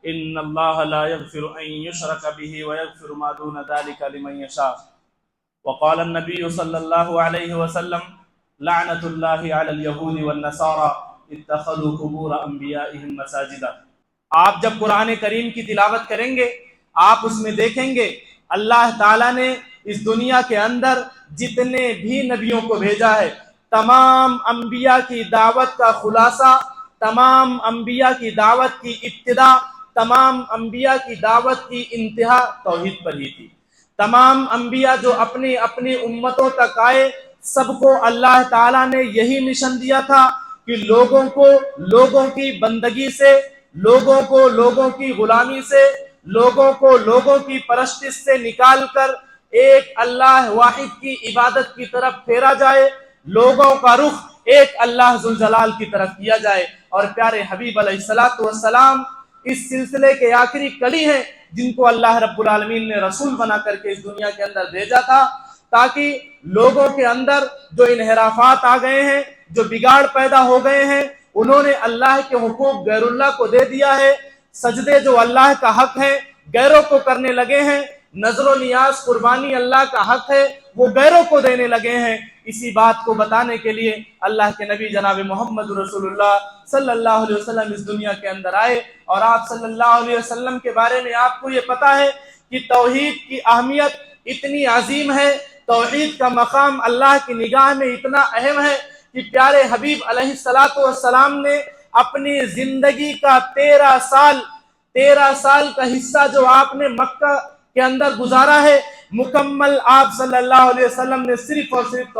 ان اللہ لا یغفر ان یشرک بہ ویغفر ما دون ذلک لمن یشاء وقال النبی صلی اللہ علیہ وسلم لعنت اللہ علی الیہود والنصارى اتخذوا قبور انبیائهم مساجدا۔ آپ جب قرآن کریم کی تلاوت کریں گے آپ اس میں دیکھیں گے اللہ تعالیٰ نے اس دنیا کے اندر جتنے بھی نبیوں کو بھیجا ہے تمام انبیاء کی دعوت کا خلاصہ، تمام انبیاء کی دعوت کی ابتدا، تمام انبیاء کی دعوت کی انتہا توحید پر ہی تھی۔ تمام انبیاء جو اپنی اپنی امتوں تک آئے سب کو اللہ تعالیٰ نے یہی مشن دیا تھا کہ لوگوں کو لوگوں کی بندگی سے، لوگوں کو لوگوں کی غلامی سے، لوگوں کو لوگوں کی پرستش سے نکال کر ایک اللہ واحد کی عبادت کی طرف پھیرا جائے، لوگوں کا رخ ایک اللہ ذوالجلال کی طرف کیا جائے۔ اور پیارے حبیب علیہ الصلوۃ والسلام اس سلسلے کے آخری کڑی ہیں جن کو اللہ رب العالمین نے رسول بنا کر کے اس دنیا کے اندر بھیجا تھا تاکہ لوگوں کے اندر جو انحرافات آ گئے ہیں، جو بگاڑ پیدا ہو گئے ہیں، انہوں نے اللہ کے حقوق غیر اللہ کو دے دیا ہے، سجدے جو اللہ کا حق ہے غیروں کو کرنے لگے ہیں، نظر و نیاز قربانی اللہ کا حق ہے وہ غیروں کو دینے لگے ہیں۔ اسی بات کو بتانے کے لیے اللہ کے نبی جناب محمد رسول اللہ صلی اللہ علیہ وسلم اس دنیا کے اندر آئے، اور آپ صلی اللہ علیہ وسلم کے بارے میں آپ کو یہ پتا ہے کہ توحید کی اہمیت اتنی عظیم ہے، توحید کا مقام اللہ کی نگاہ میں اتنا اہم ہے کہ پیارے حبیب علیہ الصلوۃ والسلام نے اپنی زندگی کا 13 سال کا حصہ جو آپ نے مکہ کے اندر گزارا ہے، مکمل آپ صلی اللہ علیہ وسلم نے صرف اور صرف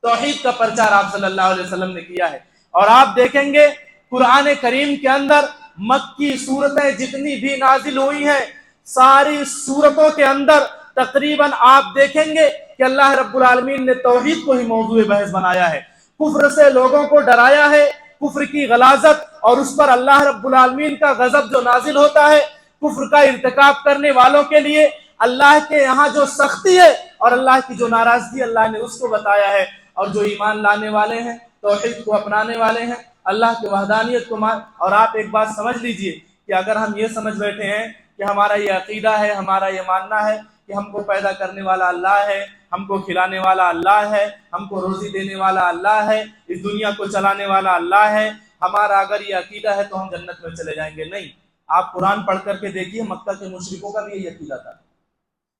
توحید کا پرچار آپ صلی اللہ علیہ وسلم نے کیا ہے۔ اور آپ دیکھیں گے قرآن کریم کے اندر مکی صورتیں جتنی بھی نازل ہوئی ہیں ساری صورتوں کے اندر تقریباً آپ دیکھیں گے کہ اللہ رب العالمین نے توحید کو ہی موضوع بحث بنایا ہے، کفر سے لوگوں کو ڈرایا ہے، کفر کی غلاظت اور اس پر اللہ رب العالمین کا غضب جو نازل ہوتا ہے، کفر کا ارتکاب کرنے والوں کے لیے اللہ کے یہاں جو سختی ہے اور اللہ کی جو ناراضگی اللہ نے اس کو بتایا ہے، اور جو ایمان لانے والے ہیں توحید کو اپنانے والے ہیں اللہ کی وحدانیت کو اور آپ ایک بات سمجھ لیجئے کہ اگر ہم یہ سمجھ بیٹھے ہیں کہ ہمارا یہ عقیدہ ہے، ہمارا یہ ماننا ہے کہ ہم کو پیدا کرنے والا اللہ ہے، ہم کو کھلانے والا اللہ ہے، ہم کو روزی دینے والا اللہ ہے، اس دنیا کو چلانے والا اللہ ہے، ہمارا اگر یہ عقیدہ ہے تو ہم جنت میں چلے جائیں گے، نہیں۔ آپ قرآن پڑھ کر کے دیکھیے مکہ کے مشرکوں کا بھی یہی عقیدہ تھا،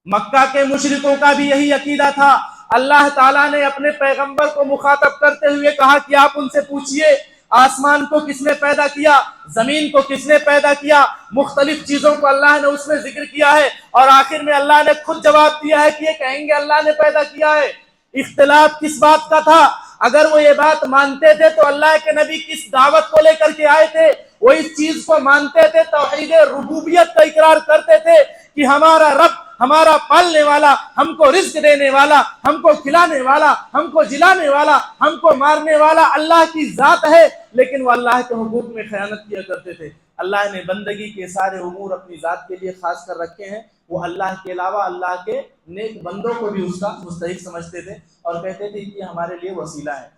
مکہ کے مشرکوں کا بھی یہی عقیدہ تھا۔ اللہ تعالیٰ نے اپنے پیغمبر کو مخاطب کرتے ہوئے کہا کہ آپ ان سے پوچھئے آسمان کو کس نے پیدا کیا، زمین کو کس نے پیدا کیا، مختلف چیزوں کو اللہ نے اس میں ذکر کیا ہے، اور آخر میں اللہ نے خود جواب دیا ہے کہ یہ کہیں گے اللہ نے پیدا کیا ہے۔ اختلاف کس بات کا تھا؟ اگر وہ یہ بات مانتے تھے تو اللہ کے نبی کس دعوت کو لے کر کے آئے تھے؟ وہ اس چیز کو مانتے تھے، توحید ربوبیت کا اقرار کرتے تھے کہ ہمارا رب، ہمارا پالنے والا، ہم کو رزق دینے والا، ہم کو کھلانے والا، ہم کو جلانے والا، ہم کو مارنے والا اللہ کی ذات ہے، لیکن وہ اللہ کے حقوق میں خیانت کیا کرتے تھے۔ اللہ نے بندگی کے سارے امور اپنی ذات کے لیے خاص کر رکھے ہیں، وہ اللہ کے علاوہ اللہ کے نیک بندوں کو بھی اس کا مستحق سمجھتے تھے اور کہتے تھے کہ یہ ہمارے لیے وسیلہ ہے۔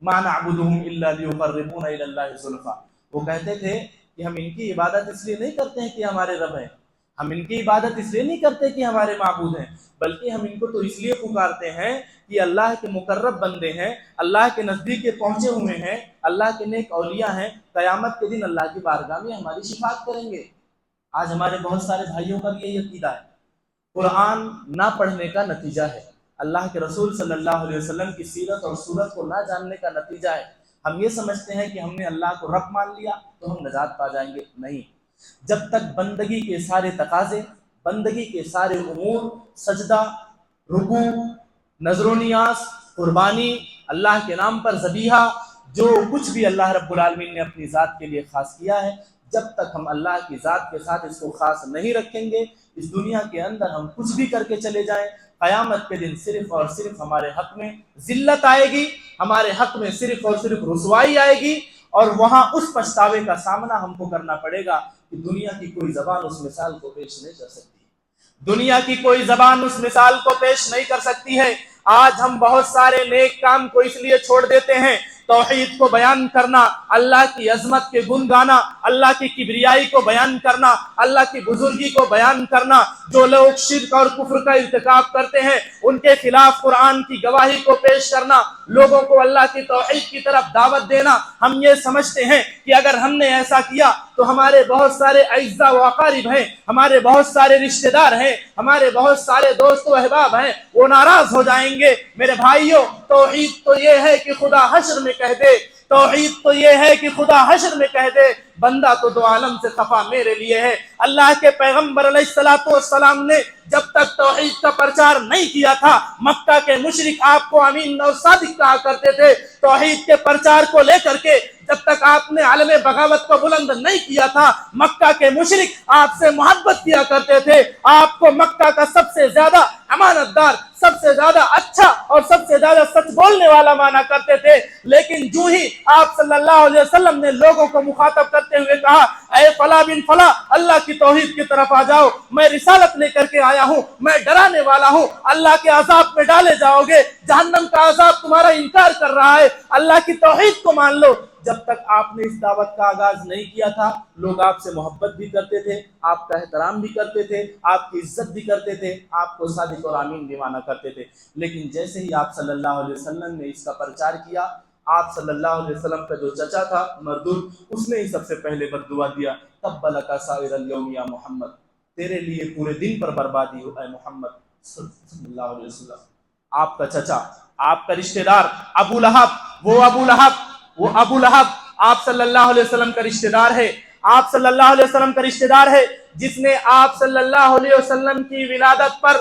ما نعبدهم الا ليقربونا الى الله زلفى، وہ کہتے تھے کہ ہم ان کی عبادت اس لیے نہیں کرتے ہیں کہ ہمارے رب ہیں، ہم ان کی عبادت اس لیے نہیں کرتے کہ ہمارے معبود ہیں، بلکہ ہم ان کو تو اس لیے پکارتے ہیں کہ اللہ کے مقرب بندے ہیں، اللہ کے نزدیک کے پہنچے ہوئے ہیں، اللہ کے نیک اولیاء ہیں، قیامت کے دن اللہ کی بارگاہ میں ہماری شفاعت کریں گے۔ آج ہمارے بہت سارے بھائیوں کا بھی یہی عقیدہ ہے۔ قرآن نہ پڑھنے کا نتیجہ ہے، اللہ کے رسول صلی اللہ علیہ وسلم کی سیرت اور صورت کو نہ جاننے کا نتیجہ ہے۔ ہم یہ سمجھتے ہیں کہ ہم نے اللہ کو رب مان لیا تو ہم نجات پا جائیں گے، نہیں۔ جب تک بندگی کے سارے تقاضے، بندگی کے سارے امور، سجدہ، رکوع، نظر و نیاز، قربانی، اللہ کے نام پر ذبیحہ، جو کچھ بھی اللہ رب العالمین نے اپنی ذات کے لیے خاص کیا ہے، جب تک ہم اللہ کی ذات کے ساتھ اس کو خاص نہیں رکھیں گے، اس دنیا کے اندر ہم کچھ بھی کر کے چلے جائیں، قیامت کے دن صرف اور صرف ہمارے حق میں ذلت آئے گی، ہمارے حق میں صرف اور صرف رسوائی آئے گی، اور وہاں اس پچھتاوے کا سامنا ہم کو کرنا پڑے گا کہ دنیا کی کوئی زبان اس مثال کو پیش نہیں کر سکتی، دنیا کی کوئی زبان اس مثال کو پیش نہیں کر سکتی ہے۔ آج ہم بہت سارے نیک کام کو اس لیے چھوڑ دیتے ہیں توحید کو بیان کرنا، اللہ کی عظمت کے گن گانا، اللہ کی کبریائی کو بیان کرنا، اللہ کی بزرگی کو بیان کرنا، جو لوگ شرک اور کفر کا ارتکاب کرتے ہیں ان کے خلاف قرآن کی گواہی کو پیش کرنا، لوگوں کو اللہ کی توحید کی طرف دعوت دینا۔ ہم یہ سمجھتے ہیں کہ اگر ہم نے ایسا کیا تو ہمارے بہت سارے اعزاء و اقارب ہیں، ہمارے بہت سارے رشتہ دار ہیں، ہمارے بہت سارے دوست و احباب ہیں، وہ ناراض ہو جائیں گے۔ میرے بھائیوں، توحید تو یہ ہے کہ خدا حشر میں کہہ دے، توحید تو یہ ہے کہ خدا حشر میں کہہ دے بندہ تو دو عالم سے خفا میرے لیے ہے۔ اللہ کے پیغمبر علیہ السلام نے جب تک توحید کا پرچار نہیں کیا تھا، مکہ کے مشرک آپ کو امین اور صادق کہا کرتے تھے۔ توحید کے پرچار کو لے کر کے جب تک آپ نے عالم بغاوت کو بلند نہیں کیا تھا، مکہ کے مشرک آپ سے محبت کیا کرتے تھے، آپ کو مکہ کا سب سے زیادہ امانت دار، سب سے زیادہ اچھا اور سب سے زیادہ سچ بولنے والا مانا کرتے تھے۔ لیکن جو ہی آپ صلی اللہ علیہ وسلم نے لوگوں کو مخاطب کرتے ہوئے کہا، اے فلاں بن فلاں، اللہ کی توحید کی طرف آ جاؤ، میں رسالت لے کر کے آیا ہوں، میں ڈرانے والا ہوں، اللہ کے عذاب میں ڈالے جاؤ گے، جہنم کا عذاب تمہارا انکار کر رہا ہے، اللہ کی توحید کو مان لو۔ جب تک آپ نے اس دعوت کا آغاز نہیں کیا تھا، لوگ آپ سے محبت بھی کرتے تھے، آپ کا احترام بھی کرتے تھے، آپ کی عزت بھی کرتے تھے، آپ کو صادق اور امین بھی مانا کرتے تھے۔ لیکن جیسے ہی آپ صلی اللہ علیہ وسلم نے اس کا پرچار کیا، آپ صلی اللہ علیہ وسلم کا جو چچا تھا مردود، اس نے ہی سب سے پہلے بد دعا دیا، تب لک سائر الیوم یا محمد، تیرے لیے پورے دن پر بربادی ہو اے محمد صلی اللہ علیہ وسلم۔ آپ کا چچا، آپ کا رشتہ دار ابو لہب، وہ ابو لہب آپ صلی اللہ علیہ وسلم کا رشتہ دار ہے، آپ صلی اللہ علیہ وسلم کا رشتہ دار ہے، جس نے آپ صلی اللہ علیہ وسلم کی ولادت پر،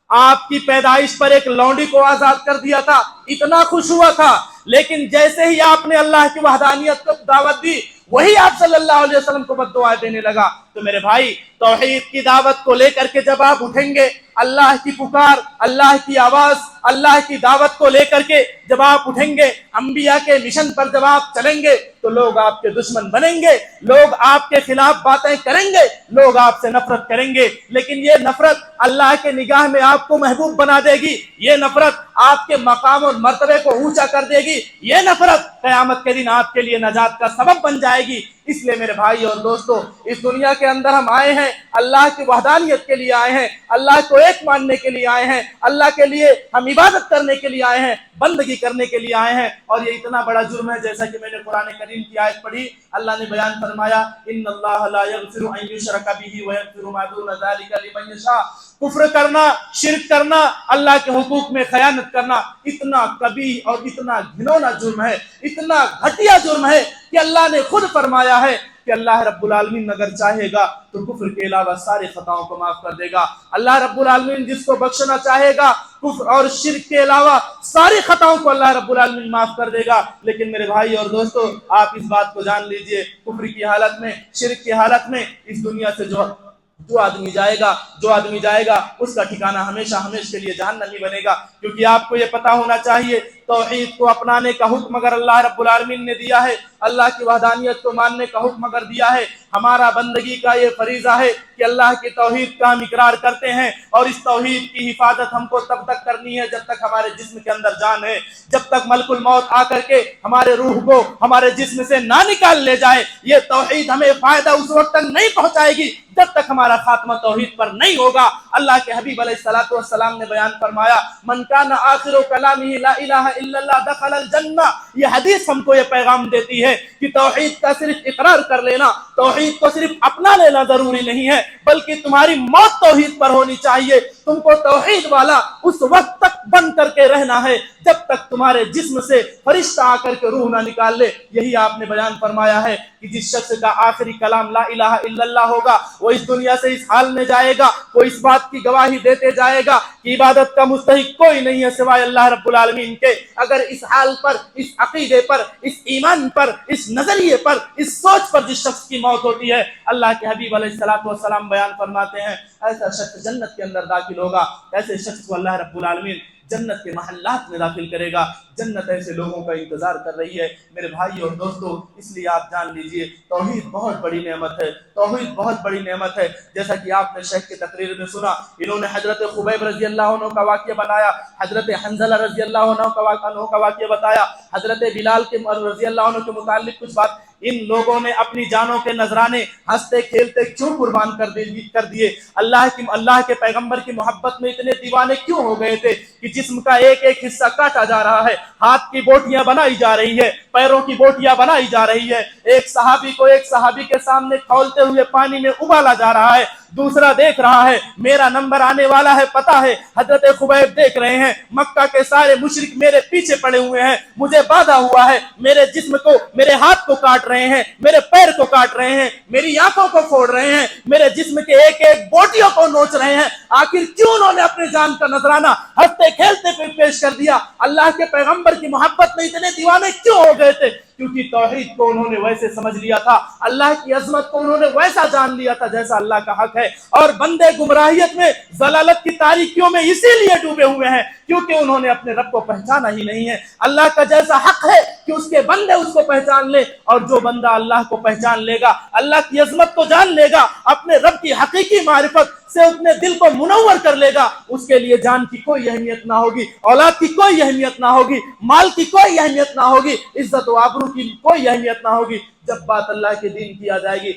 آپ کی پیدائش پر ایک لونڈی کو آزاد کر دیا تھا، اتنا خوش ہوا تھا۔ لیکن جیسے ہی آپ نے اللہ کی وحدانیت کو دعوت دی، وہی آپ صلی اللہ علیہ وسلم کو بد دعائیں دینے لگا۔ تو میرے بھائی، توحید کی دعوت کو لے کر کے جب آپ اٹھیں گے، اللہ کی پکار، اللہ کی آواز، اللہ کی دعوت کو لے کر کے جب آپ اٹھیں گے، انبیاء کے مشن پر جب آپ چلیں گے، تو لوگ آپ کے دشمن بنیں گے، لوگ آپ کے خلاف باتیں کریں گے، لوگ آپ سے نفرت کریں گے۔ لیکن یہ نفرت اللہ کے نگاہ میں آپ کو محبوب بنا دے گی، یہ نفرت آپ کے مقام اور مرتبے کو اونچا کر دے گی، یہ نفرت قیامت کے دن آپ کے لیے نجات کا سبب بن جائے گی۔ اس لیے میرے بھائی اور دوستو، اس دنیا کے اندر ہم آئے ہیں، اللہ کی وحدانیت کے لیے آئے ہیں، اللہ کو ایک ماننے کے لیے آئے ہیں، اللہ کے لیے ہم عبادت کرنے کے لیے آئے ہیں، بندگی کرنے کے لیے آئے ہیں۔ اور یہ اتنا بڑا جرم ہے، جیسا کہ میں نے قرآن کریم کی آیت پڑھی، اللہ نے بیان فرمایا، ان اللہ لا یغفر ان یشرک بہ ویغفر ما دون ذلک لمن یشاء۔ کفر کرنا، شرک کرنا، اللہ کے حقوق میں خیانت کرنا اتنا کبیح اور اتنا گھنونا جرم ہے، اتنا گھٹیا جرم ہے کہ اللہ نے خود فرمایا ہے کہ اللہ رب العالمین اگر چاہے گا تو کفر کے علاوہ سارے خطاؤں کو معاف کر دے گا۔ اللہ رب العالمین جس کو بخشنا چاہے گا، کفر اور شرک کے علاوہ ساری خطاؤں کو اللہ رب العالمین معاف کر دے گا۔ لیکن میرے بھائی اور دوستو، آپ اس بات کو جان لیجئے، کفر کی حالت میں، شرک کی حالت میں اس دنیا سے جو آدمی جائے گا اس کا ٹھکانہ ہمیشہ کے لیے جہنم ہی بنے گا۔ کیونکہ آپ کو یہ پتا ہونا چاہیے، توحید کو اپنانے کا حکم اگر اللہ رب العالمین نے دیا ہے، اللہ کی وحدانیت کو ماننے کا حکم اگر دیا ہے، ہمارا بندگی کا یہ فریضہ ہے کہ اللہ کی توحید کا ہم اقرار کرتے ہیں، اور اس توحید کی حفاظت ہم کو تب تک کرنی ہے جب تک ہمارے جسم کے اندر جان ہے، جب تک ملک الموت آ کر کے ہمارے روح کو ہمارے جسم سے نہ نکال لے جائے۔ یہ توحید ہمیں فائدہ اس وقت تک نہیں پہنچائے گی جب تک ہمارا خاتمہ توحید پر نہیں ہوگا۔ اللہ کے حبیب علیہ السلام نے بیان فرمایا، من کان آخر کلامہ لا الہ الا اللہ دخل الجنہ۔ یہ حدیث ہم کو یہ پیغام دیتی ہے کہ توحید کا صرف اقرار کر لینا، توحید کو صرف اپنا لینا ضروری نہیں ہے، بلکہ تمہاری موت توحید پر ہونی چاہیے۔ تم کو توحید والا اس وقت تک بن کر کے رہنا ہے جب تک تمہارے جسم سے فرشتہ آ کر کے روح نہ نکال لے۔ یہی آپ نے بیان فرمایا ہے کہ جس شخص کا آخری کلام لا الہ الا اللہ ہوگا، وہ اس دنیا سے اس حال میں جائے گا، وہ اس بات کی گواہی دیتے جائے گا کہ عبادت کا مستحق کوئی نہیں ہے سوائے اللہ رب العالمین کے۔ اگر اس حال پر، اس عقیدے پر، اس ایمان پر، اس نظریے پر، اس سوچ پر جس شخص کی موت ہوتی ہے، اللہ کے حبیب علیہ السلام بیان فرماتے ہیں ایسا شخص جنت کے اندر داخل ہوگا۔ ایسے شخص کو اللہ رب العالمین جنت کے محلات میں داخل کرے گا۔ جنت ایسے لوگوں کا انتظار کر رہی ہے میرے بھائی اور دوستو۔ اس لیے آپ جان لیجئے توحید بہت بڑی نعمت ہے، توحید بہت بڑی نعمت ہے۔ جیسا کہ آپ نے شیخ کی تقریر میں سنا، انہوں نے حضرت خبیب رضی اللہ عنہ کا واقعہ بتایا، حضرت حنظلہ رضی اللہ عنہ کا واقعہ بتایا، حضرت بلال کے رضی اللہ عنہ کے متعلق کچھ بات۔ ان لوگوں نے اپنی جانوں کے نذرانے ہنستے کھیلتے کیوں قربان کر دیے؟ اللہ کے پیغمبر کی محبت میں اتنے دیوانے کیوں ہو گئے تھے کہ جسم کا ایک ایک حصہ کاٹا جا رہا ہے، ہاتھ کی بوٹیاں بنائی جا رہی ہے، پیروں کی بوٹیاں بنائی جا رہی ہے، ایک صحابی کو ایک صحابی کے سامنے کھولتے ہوئے پانی میں ابالا جا رہا ہے، دوسرا دیکھ رہا ہے میرا نمبر آنے والا ہے، پتا ہے حضرت خبیب دیکھ رہے ہیں مکہ کے سارے مشرک میرے پیچھے پڑے ہوئے ہیں، مجھے باندھا ہوا ہے، میرے جسم کو، میرے ہاتھ کو کاٹ رہے ہیں، میرے پیر کو کاٹ رہے ہیں، میری آنکھوں کو پھوڑ رہے ہیں، میرے جسم کے ایک ایک بوٹیوں کو نوچ رہے ہیں۔ آخر کیوں انہوں نے اپنے جان کا نذرانہ ہنستے کھیلتے پیش کر دیا؟ اللہ کے پیغمبر کی محبت میں اتنے دیوانے کیوں ہو گئے تھے؟ کیونکہ توحید کو انہوں نے ویسے سمجھ لیا تھا، اللہ کی عظمت کو انہوں نے ویسا جان لیا تھا جیسا اللہ کا حق ہے۔ اور بندے گمراہیت میں، ضلالت کی تاریکیوں میں اسی لیے ڈوبے ہوئے ہیں کیونکہ انہوں نے اپنے رب کو پہچانا ہی نہیں ہے۔ اللہ کا جیسا حق ہے کہ اس کے بندے اس کو پہچان لے، اور جو بندہ اللہ کو پہچان لے گا، اللہ کی عظمت کو جان لے گا، اپنے رب کی حقیقی معرفت سے اپنے دل کو منور کر لے گا، اس کے لیے جان کی کوئی اہمیت نہ ہوگی، اولاد کی کوئی اہمیت نہ ہوگی، مال کی کوئی اہمیت نہ ہوگی، عزت و آبرو کی کوئی اہمیت نہ ہوگی۔ جب بات اللہ کے دین کی آ جائے گی،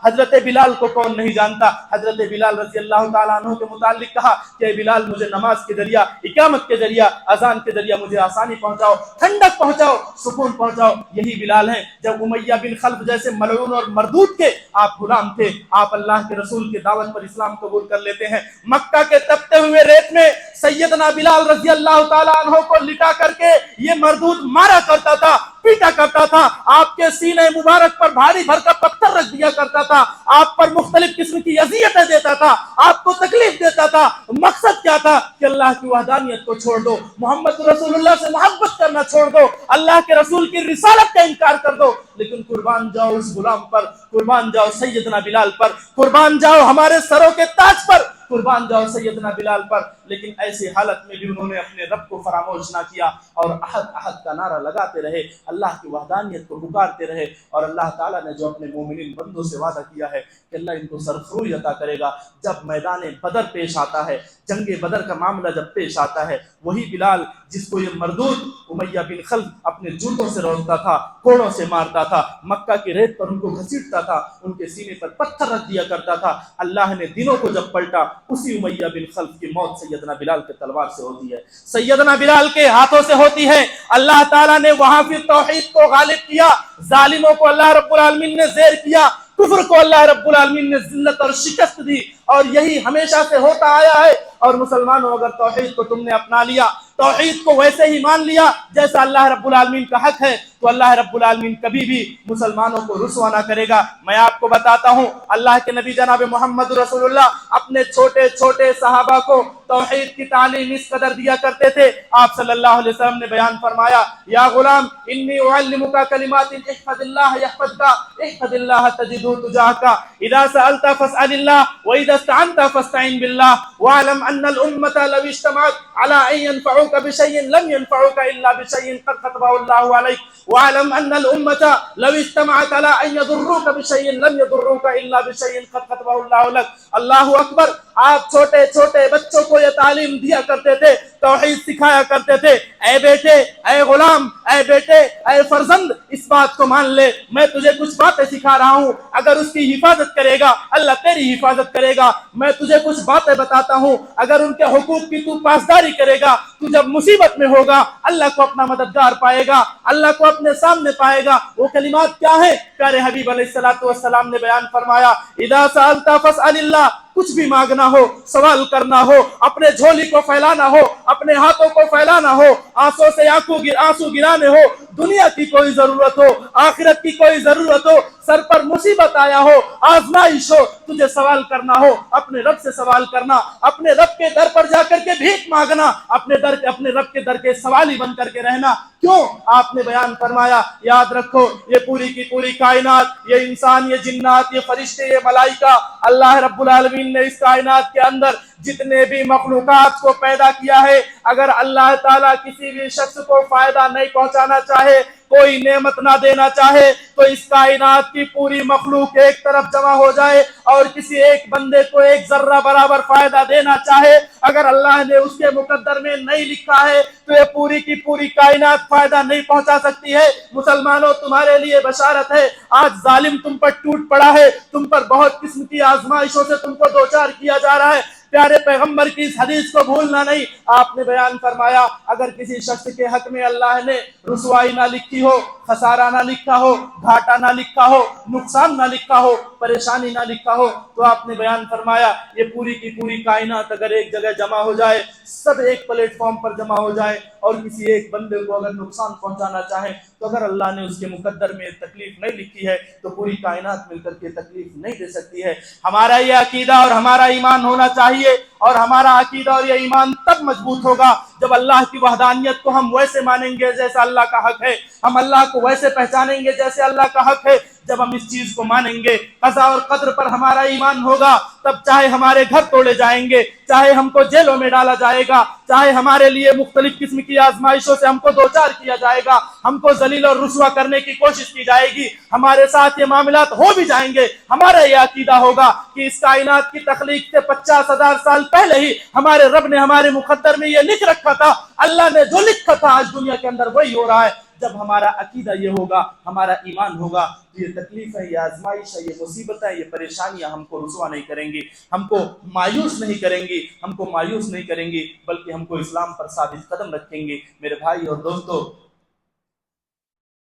حضرت بلال کو کون نہیں جانتا؟ حضرت بلال رضی اللہ تعالیٰ عنہ کے متعلق کہا کہ بلال مجھے نماز کے ذریعہ، اقامت کے ذریعہ، اذان کے ذریعہ مجھے آسانی پہنچاؤ، ٹھنڈک پہنچاؤ، سکون پہنچاؤ۔ یہی بلال ہیں جب امیہ بن خلف جیسے ملعون اور مردود کے آپ غلام تھے، آپ اللہ کے رسول کی دعوت پر اسلام قبول کر لیتے ہیں۔ مکہ کے تپتے ہوئے ریت میں سیدنا بلال رضی اللہ تعالیٰ عنہ کو لٹا کر کے یہ مردود مارا کرتا تھا، پیٹا کرتا تھا، آپ کے سینے مبارک پر بھاری بھر کا پتھر رکھ دیا کرتا تھا، آپ پر مختلف قسم کی اذیتیں دیتا تھا، آپ کو تکلیف دیتا تھا۔ مقصد کیا تھا؟ کہ اللہ کی وحدانیت کو چھوڑ دو، محمد رسول اللہ سے محبت کرنا چھوڑ دو، اللہ کے رسول کی رسالت کا انکار کر دو۔ لیکن قربان جاؤ اس غلام پر، قربان جاؤ سیدنا بلال پر، قربان جاؤ ہمارے سروں کے تاج پر، قربان جاؤ سیدنا بلال پر۔ لیکن ایسی حالت میں بھی انہوں نے اپنے رب کو فراموش نہ کیا اور احد احد کا نعرہ لگاتے رہے، اللہ کی وحدانیت کو پکارتے رہے۔ اور اللہ تعالیٰ نے جو اپنے مومنین بندوں سے وعدہ کیا ہے کہ اللہ ان کو سرفروئی عطا کرے گا، جب میدان بدر پیش آتا ہے، جنگ بدر کا معاملہ جب پیش آتا ہے، وہی بلال جس کو یہ مردود امیہ بن خلف اپنے جوتوں سے روکتا تھا، کوڑوں سے مارتا تھا، مکہ کی ریت پر ان کو گھسیٹتا تھا، ان کے سینے پر پتھر رکھ دیا کرتا تھا، اللہ نے دنوں کو جب پلٹا، اسی امیہ بن خلف کی موت سیدنا بلال کے تلوار سے ہوتی ہے، سیدنا بلال کے ہاتھوں سے ہوتی ہے۔ اللہ تعالیٰ نے وہاں پھر توحید کو غالب کیا، ظالموں کو اللہ رب العالمین نے زیر کیا، کفر کو اللہ رب العالمین نے ذلت اور شکست دی، اور یہی ہمیشہ سے ہوتا آیا ہے۔ اور مسلمانوں، اگر توحید کو تم نے اپنا لیا، توحید کو ویسے ہی مان لیا جیسا اللہ رب العالمین کا حق ہے، تو اللہ رب العالمین کبھی بھی مسلمانوں کو رسوا نہ کرے گا۔ میں آپ کو بتاتا ہوں، اللہ کے نبی جناب محمد رسول اللہ اپنے چھوٹے چھوٹے صحابہ کو توحید کی تعلیم اس قدر دیا کرتے تھے، آپ صلی اللہ علیہ وسلم نے بیان فرمایا، یا غلام انی اعلمک کلمات احفظ اللہ یحفظک، احفظ اللہ تجدہ تجاہک، اذا سألت فاسأل اللہ واذا استعنت فاستعن باللہ، واعلم ان الامة لو اجتمعت على ان ينفعوك بشيء لم ينفعوك الا بشيء قد كتبه الله عليك، واعلم ان الامة لو اجتمعت على ان يضروك بشيء لم يضروك الا بشيء قد كتبه الله لك۔ اللہ اکبر۔ آپ چھوٹے چھوٹے بچوں کو یہ تعلیم دیا کرتے تھے، توحید سکھایا کرتے تھے، اے بیٹے، اے غلام، اے بیٹے، اے فرزند، اس بات کو مان لے، میں تجھے کچھ باتیں سکھا رہا ہوں، اگر اس کی حفاظت کرے گا اللہ تیری حفاظت کرے گا۔ میں تجھے کچھ باتیں بتاتا ہوں، اگر ان کے حقوق کی تو پاسداری کرے گا، تو جب مصیبت میں ہوگا اللہ کو اپنا مددگار پائے گا، اللہ کو اپنے سامنے پائے گا۔ وہ کلمات کیا ہیں؟ پیارے حبیب علیہ السلام نے بیان فرمایا، اذا سألت فاسأل اللہ، کچھ بھی مانگنا ہو، سوال کرنا ہو، اپنے جھولی کو پھیلانا ہو، اپنے ہاتھوں کو پھیلانا ہو، آنسوں سے آنسو گرانے ہو، دنیا کی کوئی ضرورت ہو، آخرت کی کوئی ضرورت ہو، سر پر مصیبت آیا ہو، آزمائش ہو، تجھے سوال کرنا ہو اپنے رب سے سوال کرنا، اپنے رب کے در پر جا کر کے بھیک مانگنا، اپنے رب کے در کے سوالی بن کر کے رہنا۔ کیوں؟ آپ نے بیان فرمایا، یاد رکھو یہ پوری کی پوری کائنات، یہ انسان، یہ جنات، یہ فرشتے، یہ ملائکہ، اللہ رب العالمین نے اس کائنات کے اندر جتنے بھی مخلوقات کو پیدا کیا ہے، اگر اللہ تعالیٰ کسی بھی شخص کو فائدہ نہیں پہنچانا چاہے، کوئی نعمت نہ دینا چاہے، تو اس کائنات کی پوری مخلوق ایک طرف جمع ہو جائے اور کسی ایک بندے کو ایک ذرہ برابر فائدہ دینا چاہے، اگر اللہ نے اس کے مقدر میں نہیں لکھا ہے تو یہ پوری کی پوری کائنات فائدہ نہیں پہنچا سکتی ہے۔ مسلمانوں، تمہارے لیے بشارت ہے، آج ظالم تم پر ٹوٹ پڑا ہے، تم پر بہت قسم کی آزمائشوں سے تم کو دوچار کیا جا رہا ہے۔ پیارے پیغمبر کی اس حدیث کو بھولنا نہیں۔ آپ نے بیان فرمایا، اگر کسی شخص کے حق میں اللہ نے رسوائی نہ لکھی ہو، خسارہ نہ لکھا ہو، گھاٹا نہ لکھا ہو، نقصان نہ لکھا ہو، پریشانی نہ لکھا ہو، تو آپ نے بیان فرمایا یہ پوری کی پوری کائنات اگر ایک جگہ جمع ہو جائے، سب ایک پلیٹ فارم پر جمع ہو جائے اور کسی ایک بندے کو اگر نقصان پہنچانا چاہے، تو اگر اللہ نے اس کے مقدر میں تکلیف نہیں لکھی ہے تو پوری کائنات مل کر کے تکلیف نہیں دے سکتی ہے۔ ہمارا یہ عقیدہ اور ہمارا ایمان ہونا چاہیے، اور ہمارا عقیدہ اور یہ ایمان تب مضبوط ہوگا جب اللہ کی وحدانیت کو ہم ویسے مانیں گے جیسا اللہ کا حق ہے، ہم اللہ کو ویسے پہچانیں گے جیسے اللہ کا حق ہے۔ جب ہم اس چیز کو مانیں گے، قضا اور قدر پر ہمارا ایمان ہوگا، تب چاہے ہمارے گھر توڑے جائیں گے، چاہے ہم کو جیلوں میں ڈالا جائے گا، چاہے ہمارے لیے مختلف قسم کی آزمائشوں سے ہم کو دوچار کیا جائے گا، ہم کو ذلیل اور رسوا کرنے کی کوشش کی جائے گی، ہمارے ساتھ یہ معاملات ہو بھی جائیں گے، ہمارا یہ عقیدہ ہوگا کہ اس کائنات کی تخلیق سے 50,000 سال پہلے ہی ہمارے رب نے ہمارے مقدر میں یہ لکھ رکھا تھا، اللہ نے جو لکھا تھا آج دنیا کے اندر وہی ہو رہا ہے۔ جب ہمارا عقیدہ یہ ہوگا، ہمارا ایمان ہوگا، تو یہ تکلیف ہے، یہ آزمائش ہے، یہ مصیبت ہے، یہ پریشانیاں ہم کو رسوا نہیں کریں گی، ہم کو مایوس نہیں کریں گی، ہم کو مایوس نہیں کریں گی، بلکہ ہم کو اسلام پر ثابت قدم رکھیں گے۔ میرے بھائی اور دوستو،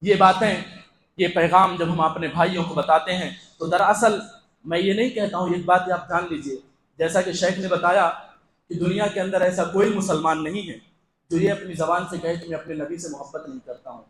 یہ باتیں، یہ پیغام جب ہم اپنے بھائیوں کو بتاتے ہیں تو دراصل میں یہ نہیں کہتا ہوں، ایک بات آپ جان لیجئے، جیسا کہ شیخ نے بتایا کہ دنیا کے اندر ایسا کوئی مسلمان نہیں ہے جو یہ اپنی زبان سے کہے کہ میں اپنے نبی سے محبت نہیں کرتا ہوں۔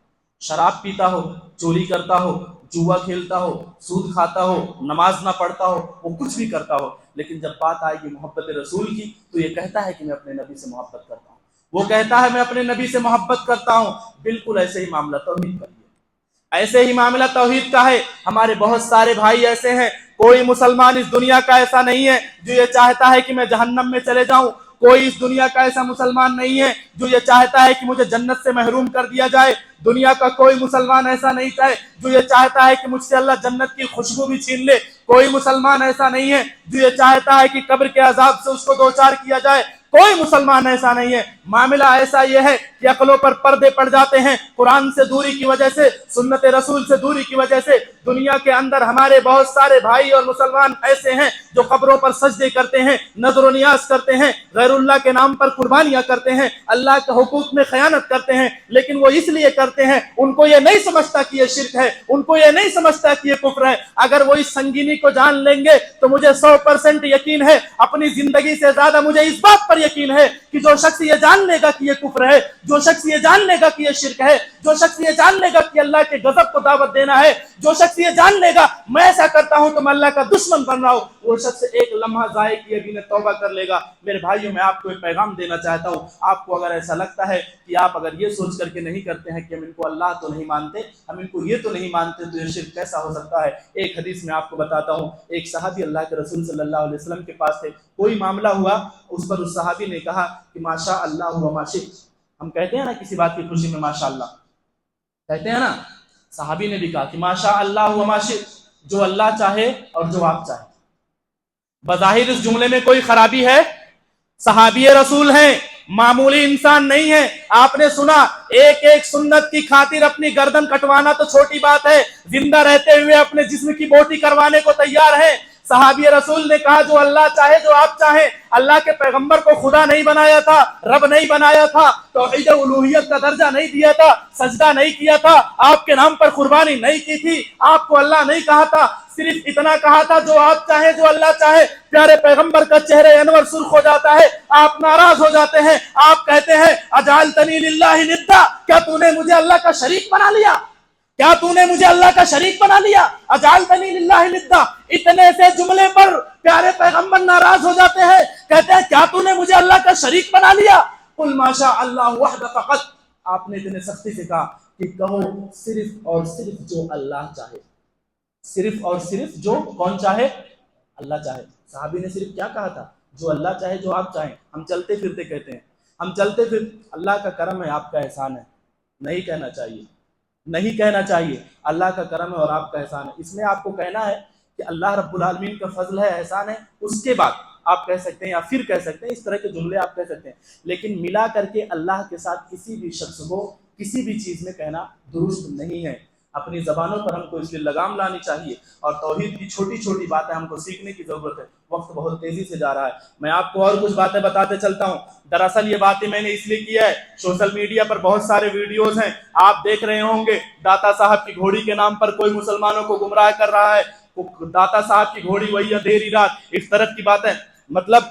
شراب پیتا ہو، چوری کرتا ہو، جوا کھیلتا ہو، سود کھاتا ہو، نماز نہ پڑھتا ہو، وہ کچھ بھی کرتا ہو، لیکن جب بات آئے گی محبت رسول کی تو یہ کہتا ہے کہ میں اپنے نبی سے محبت کرتا ہوں، وہ کہتا ہے میں اپنے نبی سے محبت کرتا ہوں۔ بالکل ایسے ہی معاملہ توحید کا ہے، ایسے ہی معاملہ توحید کا ہے۔ ہمارے بہت سارے بھائی ایسے ہیں، کوئی مسلمان اس دنیا کا ایسا نہیں ہے جو یہ چاہتا ہے کہ میں جہنم میں چلے جاؤں، کوئی اس دنیا کا ایسا مسلمان نہیں ہے جو یہ چاہتا ہے کہ مجھے جنت سے محروم کر دیا جائے، دنیا کا کوئی مسلمان ایسا نہیں چاہے جو یہ چاہتا ہے کہ مجھ سے اللہ جنت کی خوشبو بھی چھین لے، کوئی مسلمان ایسا نہیں ہے جو یہ چاہتا ہے کہ قبر کے عذاب سے اس کو دوچار کیا جائے، کوئی مسلمان ایسا نہیں ہے۔ معاملہ ایسا یہ ہے کہ عقلوں پر پردے پڑ جاتے ہیں، قرآن سے دوری کی وجہ سے، سنت رسول سے دوری کی وجہ سے۔ دنیا کے اندر ہمارے بہت سارے بھائی اور مسلمان ایسے ہیں جو قبروں پر سجدے کرتے ہیں، نظر و نیاز کرتے ہیں، غیر اللہ کے نام پر قربانیاں کرتے ہیں، اللہ کے حقوق میں خیانت کرتے ہیں، لیکن وہ اس لیے کرتے ہیں، ان کو یہ نہیں سمجھتا کہ یہ شرک ہے، ان کو یہ نہیں سمجھتا کہ یہ کفر ہے۔ اگر وہ اس سنگینی کو جان لیں گے تو مجھے 100% یقین ہے، اپنی زندگی سے زیادہ مجھے اس بات پر یقین ہے کہ جو شخص یہ جان لے گا کہ یہ کفر ہے، جو شخص یہ جان لے گا کہ یہ شرک ہے، جو شخص یہ جان لے گا کہ اللہ کے غضب کو دعوت دینا ہے، جو شخص یہ جان لے گا میں ایسا کرتا ہوں تو میں اللہ کا دشمن بن رہا ہوں، وہ شخص ایک لمحہ ضائع کیے بنا توبہ کر لے گا۔ میرے بھائیوں، میں آپ کو ایک پیغام دینا چاہتا ہوں، آپ کو اگر ایسا لگتا ہے کہ آپ اگر یہ سوچ کر کے نہیں کرتے ہیں کہ ہم ان کو اللہ تو نہیں مانتے، ہم ان کو یہ تو نہیں مانتے، تو یہ شرک کیسا ہو سکتا ہے؟ ایک حدیث میں آپ کو بتاتا ہوں، ایک صحابی اللہ کے رسول صلی اللہ علیہ وسلم کے پاس تھے، کوئی معاملہ ہوا، اس پر اس صحابی نے کہا کہ ماشاء اللہ و ما شئت۔ ہم کہتے ہیں نا کسی بات کی خوشی میں ماشاء اللہ کہتے ہیں نا، صحابی نے بھی کہا کہ ماشاء اللہ و ما شئت، جو اللہ چاہے اور جو آپ چاہیں۔ بظاہر اس جملے میں کوئی خرابی ہے؟ صحابی رسول ہیں، معمولی انسان نہیں ہے۔ آپ نے سنا ایک ایک سنت کی خاطر اپنی گردن کٹوانا تو چھوٹی بات ہے، زندہ رہتے ہوئے اپنے جسم کی بوٹی کروانے کو تیار ہے۔ صحابی رسول نے کہا جو اللہ چاہے جو آپ چاہیں۔ اللہ کے پیغمبر کو خدا نہیں بنایا تھا، رب نہیں بنایا تھا، توحید الوہیت کا درجہ نہیں دیا تھا، سجدہ نہیں کیا تھا، آپ کے نام پر قربانی نہیں کی تھی، آپ کو اللہ نہیں کہا تھا۔ صرف اتنا کہا تھا جو آپ چاہیں جو اللہ چاہے. پیارے پیغمبر کا چہرے انور سرخ ہو جاتا ہے, آپ ناراض ہو جاتے ہیں, آپ کہتے ہیں اجعلتنی للہ ندا, کیا تو نے مجھے اللہ کا شریک بنا لیا, کیا تو نے مجھے اللہ کا شریک بنا لیا, اجعلتنی للہ ندا. اتنے سے جملے پر پیارے پیغمبر ناراض ہو جاتے ہیں, کہتے ہیں کیا تو نے مجھے اللہ کا شریک بنا لیا. قل ما شاء اللہ وحدہ فقط, آپ نے اتنے سختی سے کہا کہ کہو صرف اور صرف جو اللہ چاہے, صرف اور صرف جو کون چاہے, اللہ چاہے. صحابی نے صرف کیا کہا تھا, جو اللہ چاہے جو آپ چاہیں. ہم چلتے پھرتے کہتے ہیں, ہم چلتے پھر اللہ کا کرم ہے آپ کا احسان ہے, نہیں کہنا چاہیے, نہیں کہنا چاہیے. اللہ کا کرم ہے اور آپ کا احسان ہے. اس میں آپ کو کہنا ہے کہ اللہ رب العالمین کا فضل ہے, احسان ہے, اس کے بعد آپ کہہ سکتے ہیں یا پھر کہہ سکتے ہیں, اس طرح کے جملے آپ کہہ سکتے ہیں. لیکن ملا کر کے اللہ کے ساتھ کسی بھی شخص کو کسی بھی چیز میں کہنا درست نہیں ہے. اپنی زبانوں پر ہم کو اس لیے لگام لانی چاہیے, اور توحید کی چھوٹی چھوٹی باتیں ہم کو سیکھنے کی ضرورت ہے. وقت بہت تیزی سے جا رہا ہے, میں آپ کو اور کچھ باتیں بتاتے چلتا ہوں. دراصل یہ باتیں میں نے اس لیے کی ہے, سوشل میڈیا پر بہت سارے ویڈیوز ہیں, آپ دیکھ رہے ہوں گے. داتا صاحب کی گھوڑی کے نام پر کوئی مسلمانوں کو گمراہ کر رہا ہے. داتا صاحب کی گھوڑی وہی اندھیری رات, اس طرف کی باتیں. مطلب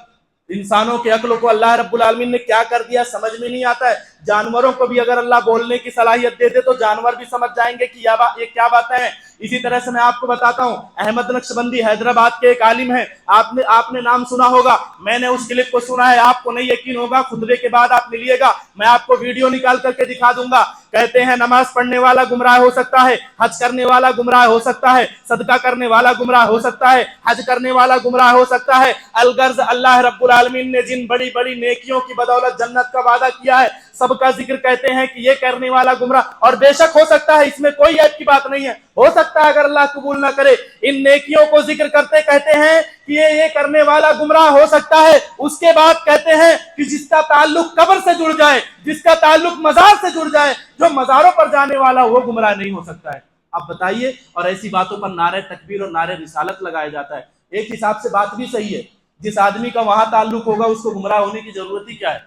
انسانوں کے عقل کو اللہ رب العالمین نے کیا کر دیا سمجھ میں نہیں آتا ہے. جانوروں کو بھی اگر اللہ بولنے کی صلاحیت دے دے تو جانور بھی سمجھ جائیں گے کہ یہ کیا باتیں ہیں. اسی طرح سے میں آپ کو بتاتا ہوں, احمد نقشبندی حیدرآباد کے ایک عالم ہیں, آپ نے نام سنا ہوگا, میں نے اس کلپ کو سنا ہے, آپ کو نہیں یقین ہوگا, خطبے کے بعد آپ ملیے گا, میں آپ کو ویڈیو نکال کر کے دکھا دوں گا. کہتے ہیں نماز پڑھنے والا گمراہ ہو سکتا ہے, حج کرنے والا گمراہ ہو سکتا ہے, صدقہ کرنے والا گمراہ ہو سکتا ہے, حج کرنے والا گمراہ ہو سکتا ہے. الغرض اللہ رب العالمین نے جن بڑی بڑی نیکیوں کی بدولت جنت کا وعدہ کیا ہے, سب کا ذکر کہتے ہیں کہ یہ کرنے والا گمراہ. اور بے شک ہو سکتا ہے, اس میں کوئی عیب کی بات نہیں ہے, ہو سکتا ہے اگر اللہ قبول نہ کرے. ان نیکیوں کو ذکر کرتے کہتے ہیں کہ یہ کرنے والا گمراہ ہو سکتا ہے. اس کے بعد کہتے ہیں کہ جس کا تعلق قبر سے جڑ جائے, جس کا تعلق مزار سے جڑ جائے, جو مزاروں پر جانے والا وہ گمراہ نہیں ہو سکتا ہے. اب بتائیے, اور ایسی باتوں پر نعرہ تکبیر اور نعرہ رسالت لگایا جاتا ہے. ایک حساب سے بات بھی صحیح ہے, جس آدمی کا وہاں تعلق ہوگا اس کو گمراہ ہونے کی ضرورت ہی کیا ہے.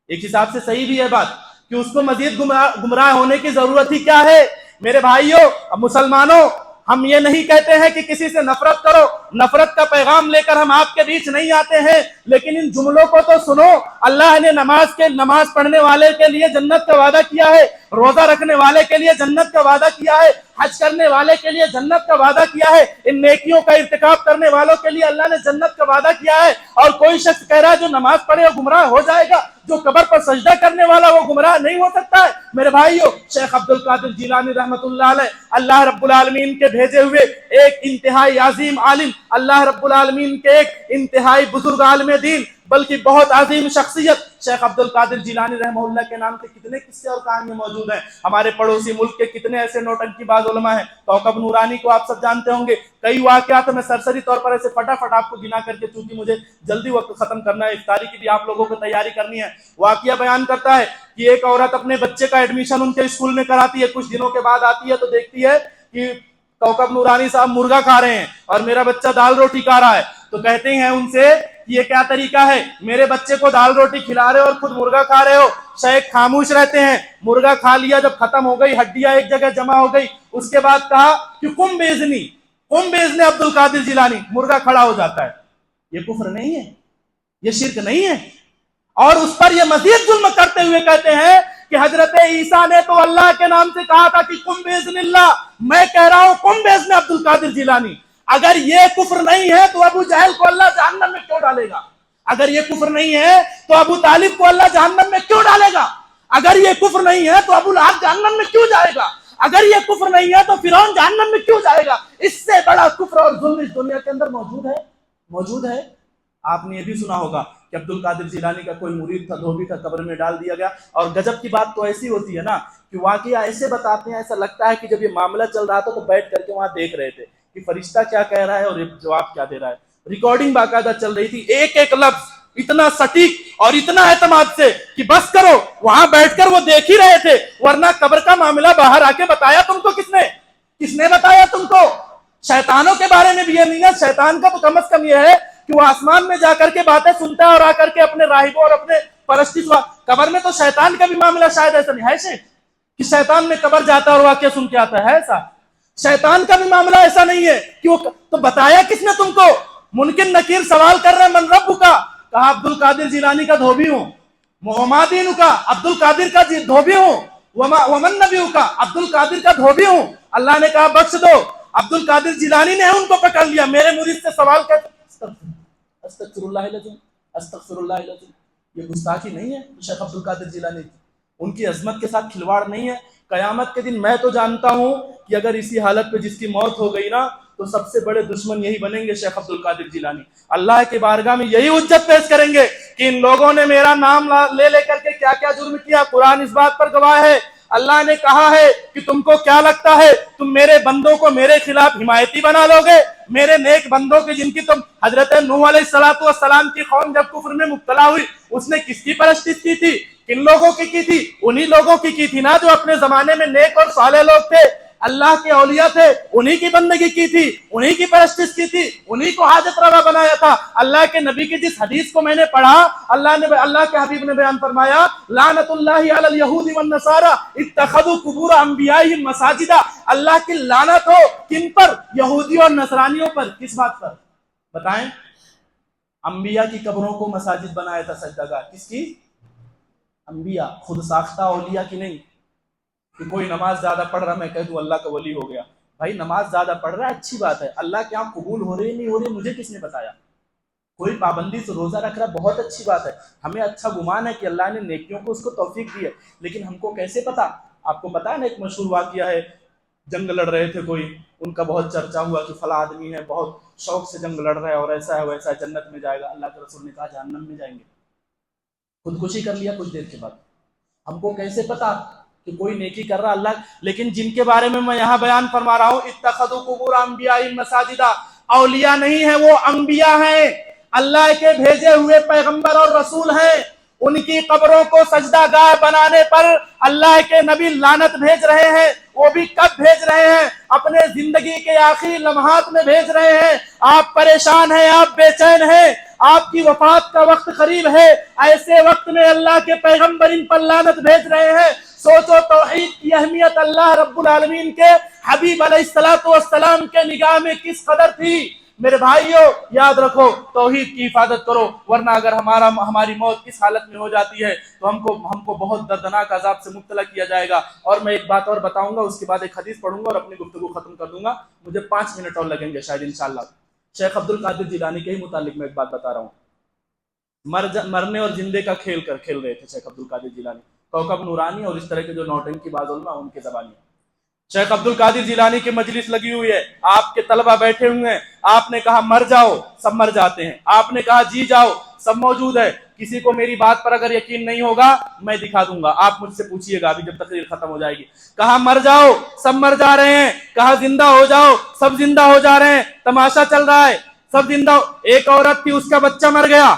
ایک حساب سے صحیح بھی ہے بات کہ اس کو مزید گمراہ ہونے کی ضرورت ہی کیا ہے. میرے بھائیوں, مسلمانوں, ہم یہ نہیں کہتے ہیں کہ کسی سے نفرت کرو, نفرت کا پیغام لے کر ہم آپ کے بیچ نہیں آتے ہیں, لیکن ان جملوں کو تو سنو. اللہ نے نماز پڑھنے والے کے لیے جنت کا وعدہ کیا ہے, روزہ رکھنے والے کے لیے جنت کا وعدہ کیا ہے, حج کرنے والے کے لیے جنت کا وعدہ کیا ہے, ان نیکیوں کا ارتکاب کرنے والوں کے لیے اللہ نے جنت کا وعدہ کیا ہے. اور کوئی شخص کہہ رہا ہے جو نماز پڑھے وہ گمراہ ہو جائے گا, جو قبر پر سجدہ کرنے والا وہ گمراہ نہیں ہو سکتا ہے. میرے بھائیوں, شیخ عبد القادر جیلانی رحمۃ اللہ علیہ, اللہ رب العالمین کے بھیجے ہوئے ایک انتہائی عظیم عالم, اللہ رب العالمین کے ایک انتہائی بزرگ عالم دین, بلکہ بہت عظیم شخصیت, شیخ عبد القادر جیلانی رحمہ اللہ کے نام سے کتنے قصے اور کہانیاں موجود ہیں. ہمارے پڑوسی ملک کے کتنے ایسے نوٹنکی باز علماء ہیں. کوكب نورانی کو آپ سب جانتے ہوں گے. کئی واقعات میں سرسری طور پر ایسے فٹافٹ آپ کو گنا کر کے, چونکہ مجھے جلدی وقت ختم کرنا ہے, افطاری کی بھی آپ لوگوں کو تیاری کرنی ہے. واقعہ بیان کرتا ہے کہ ایک عورت اپنے بچے کا ایڈمیشن ان کے اسکول میں کراتی ہے, کچھ دنوں کے بعد آتی ہے تو دیکھتی ہے کہ کوكب نورانی صاحب مرغا کھا رہے ہیں اور میرا بچہ دال روٹی کھا رہا ہے. تو کہتے ہیں ان سے یہ کیا طریقہ ہے, میرے بچے کو دال روٹی کھلا رہے ہو اور خود مرغا کھا رہے ہو. شیخ خاموش رہتے ہیں, مرغا کھا لیا, جب ختم ہو گئی, ہڈیاں ایک جگہ جمع ہو گئی, اس کے بعد کہا کہ قم بیزنی عبد القادر جیلانی, مرغا کھڑا ہو جاتا ہے. یہ کفر نہیں ہے, یہ شرک نہیں ہے. اور اس پر یہ مزید ظلم کرتے ہوئے کہتے ہیں کہ حضرت عیسیٰ نے تو اللہ کے نام سے کہا تھا کہ قم باذن اللہ, میں کہہ رہا ہوں قم باذن عبد القادر جیلانی. اگر یہ کفر نہیں ہے تو ابو جہل کو اللہ جہنم میں کیوں ڈالے گا؟ اگر یہ کفر نہیں ہے تو ابو طالب کو اللہ جہنم میں کیوں ڈالے گا؟ اگر یہ کفر نہیں ہے تو ابو لہب جہنم میں کیوں جائے گا؟ اگر یہ کفر نہیں ہے تو فرعون جہنم میں کیوں جائے گا؟ اس سے بڑا کفر اور ظلم اس دنیا کے اندر موجود ہے. آپ نے یہ بھی سنا ہوگا کہ عبد القادر جیلانی کا کوئی مرید تھا, دھوبی تھا, قبر میں ڈال دیا گیا. اور گجب کی بات تو ایسی ہوتی ہے نا کہ واقعہ ایسے بتاتے ہیں, ایسا لگتا ہے کہ جب یہ معاملہ چل رہا تھا تو بیٹھ کر کے وہاں دیکھ رہے تھے کہ فرشتہ کیا کہہ رہا ہے اور جواب کیا دے رہا ہے. ریکارڈنگ باقاعدہ چل رہی تھی, ایک ایک لفظ اتنا سٹیک اور اتنا اعتماد سے کہ بس کرو, وہاں بیٹھ کر وہ دیکھ ہی رہے تھے. ورنہ قبر کا معاملہ باہر آ کے بتایا تم کو کس نے بتایا تم کو؟ شیطانوں کے بارے میں بھی یہ نہیں ہے. شیطان کا تو کم از کم یہ ہے کہ وہ آسمان میں جا کر کے باتیں سنتا ہے اور آ کر کے اپنے راہبوں اور اپنے پرستی. قبر میں تو شیطان کا بھی معاملہ شاید ایسا نہیں ہے کہ شیطان میں قبر جاتا ہے اور واقعہ سن کے آتا ہے. ایسا شیطان کا بھی معاملہ ایسا نہیں ہے کہ وہ تو بتایا کس نے تم کو؟ منکر نکیر سوال کر رہے ہیں من رب کا، کہا عبد القادر جیلانی کا دھوبی ہوں، وما دین کا عبد القادر کا دھوبی ہوں، ومن نبی کا عبد القادر کا دھوبی ہوں۔ اللہ نے کہا بخش دو، عبد القادر جیلانی نے ان کو پکڑ لیا، میرے مرید سے سوال کر استغفر اللہ العظیم استغفر اللہ العظیم۔ یہ گستاخی نہیں ہے شیخ عبد القادر جیلانی کی؟ ان کی عظمت کے ساتھ کھلواڑ نہیں ہے؟ قیامت کے دن میں تو جانتا ہوں کہ اگر اسی حالت پہ جس کی موت ہو گئی نا تو سب سے بڑے دشمن یہی بنیں گے شیخ عبد القادر جیلانی۔ اللہ کے بارگاہ میں یہی حجت پیش کریں گے کہ ان لوگوں نے میرا نام لے لے کر کے کیا کیا جرم کیا۔ قرآن اس بات پر گواہ ہے، اللہ نے کہا ہے کہ تم کو کیا لگتا ہے تم میرے بندوں کو میرے خلاف حمایتی بنا لو گے؟ میرے نیک بندوں کے جن کی تم حضرت نوح علیہ السلام کی قوم جب کفر میں مبتلا ہوئی اس نے کس کی پرستش کی تھی؟ کن لوگوں کی تھی؟ انہی لوگوں کی تھی نا جو اپنے زمانے میں نیک اور صالح لوگ تھے، اللہ کے اولیاء تھے، انہی کی بندگی کی تھی، انہی کی پرستش کی تھی، انہی کو حاجت روا بنایا تھا۔ اللہ کے نبی کی جس حدیث کو میں نے پڑھا، اللہ کے حبیب نے بیان فرمایا لعنت اللہ علی الیہود والنصارى اتخذوا قبور انبیائہم مساجدا۔ اللہ کی لعنت ہو کن پر؟ یہودیوں اور نصرانیوں پر۔ کس بات پر بتائیں؟ انبیاء کی قبروں کو مساجد بنایا تھا سجدہ گاہ۔ کس کی؟ انبیاء، خود ساختہ اولیاء کی نہیں کہ کوئی نماز زیادہ پڑھ رہا میں کہہ دوں اللہ کا ولی ہو گیا۔ بھائی نماز زیادہ پڑھ رہا ہے اچھی بات ہے، اللہ کے یہاں قبول ہو رہی نہیں ہو رہی مجھے کس نے بتایا؟ کوئی پابندی سے روزہ رکھ رہا بہت اچھی بات ہے، ہمیں اچھا گمان ہے کہ اللہ نے نیکیوں کو اس کو توفیق دی ہے، لیکن ہم کو کیسے پتا؟ آپ کو پتا ہے نا ایک مشہور واقعہ ہے، جنگ لڑ رہے تھے کوئی، ان کا بہت چرچا ہوا کہ فلاں آدمی ہے بہت شوق سے جنگ لڑ رہا ہے اور ایسا ہے ویسا ہے، جنت میں جائے گا۔ اللہ کے رسول نے کہا جہنم میں جائیں گے۔ خودکشی کر لیا کچھ دیر کے بعد۔ ہم کو کیسے پتا کہ کوئی نیکی کر رہا اللہ؟ لیکن جن کے بارے میں یہاں بیان فرما رہا ہوں اتخذوا قبور انبیاء مساجدا، اولیاء نہیں ہیں، وہ انبیاء ہیں، اللہ کے بھیجے ہوئے پیغمبر اور رسول ہیں۔ ان کی قبروں کو سجدہ گاہ بنانے پر اللہ کے نبی لعنت بھیج رہے ہیں۔ وہ بھی کب بھیج رہے ہیں؟ اپنے زندگی کے آخری لمحات میں بھیج رہے ہیں۔ آپ پریشان ہیں، آپ بے چین ہیں، آپ کی وفات کا وقت قریب ہے، ایسے وقت میں اللہ کے پیغمبر ان پر لعنت بھیج رہے ہیں۔ سوچو توحید کی اہمیت اللہ رب العالمین کے حبیب علیہ السلام کے نگاہ میں کس قدر تھی۔ میرے بھائیوں یاد رکھو توحید کی حفاظت کرو، ورنہ اگر ہماری موت اس حالت میں ہو جاتی ہے تو ہم کو بہت دردناک عذاب سے مبتلا کیا جائے گا۔ اور میں ایک بات اور بتاؤں گا، اس کے بعد ایک حدیث پڑھوں گا اور اپنی گفتگو ختم کر دوں گا، مجھے 5 منٹ اور لگیں گے شاید انشاءاللہ۔ شیخ عبد القادر جیلانی کے ہی متعلق میں ایک بات بتا رہا ہوں۔ مرنے اور زندے کا کھیل رہے تھے شیخ عبد القادر جیلانی، کوكب نورانی اور اس طرح کے جو نوٹنکی باز علماء ان کے زبانی۔ شیخ عبد القادر جیلانی کی مجلس لگی ہوئی ہے، آپ کے طلبہ بیٹھے ہوئے ہیں، آپ نے کہا مر جاؤ، سب مر جاتے ہیں، آپ نے کہا جی جاؤ، سب موجود ہے۔ کسی کو میری بات پر اگر یقین نہیں ہوگا میں دکھا دوں گا، آپ مجھ سے پوچھئے گا ابھی جب تقریر ختم ہو جائے گی۔ کہا مر جاؤ، سب مر جا رہے ہیں، کہا زندہ ہو جاؤ، سب زندہ ہو جا رہے ہیں، تماشا چل رہا ہے، سب زندہ ہو۔ ایک عورت تھی، اس کا بچہ مر گیا،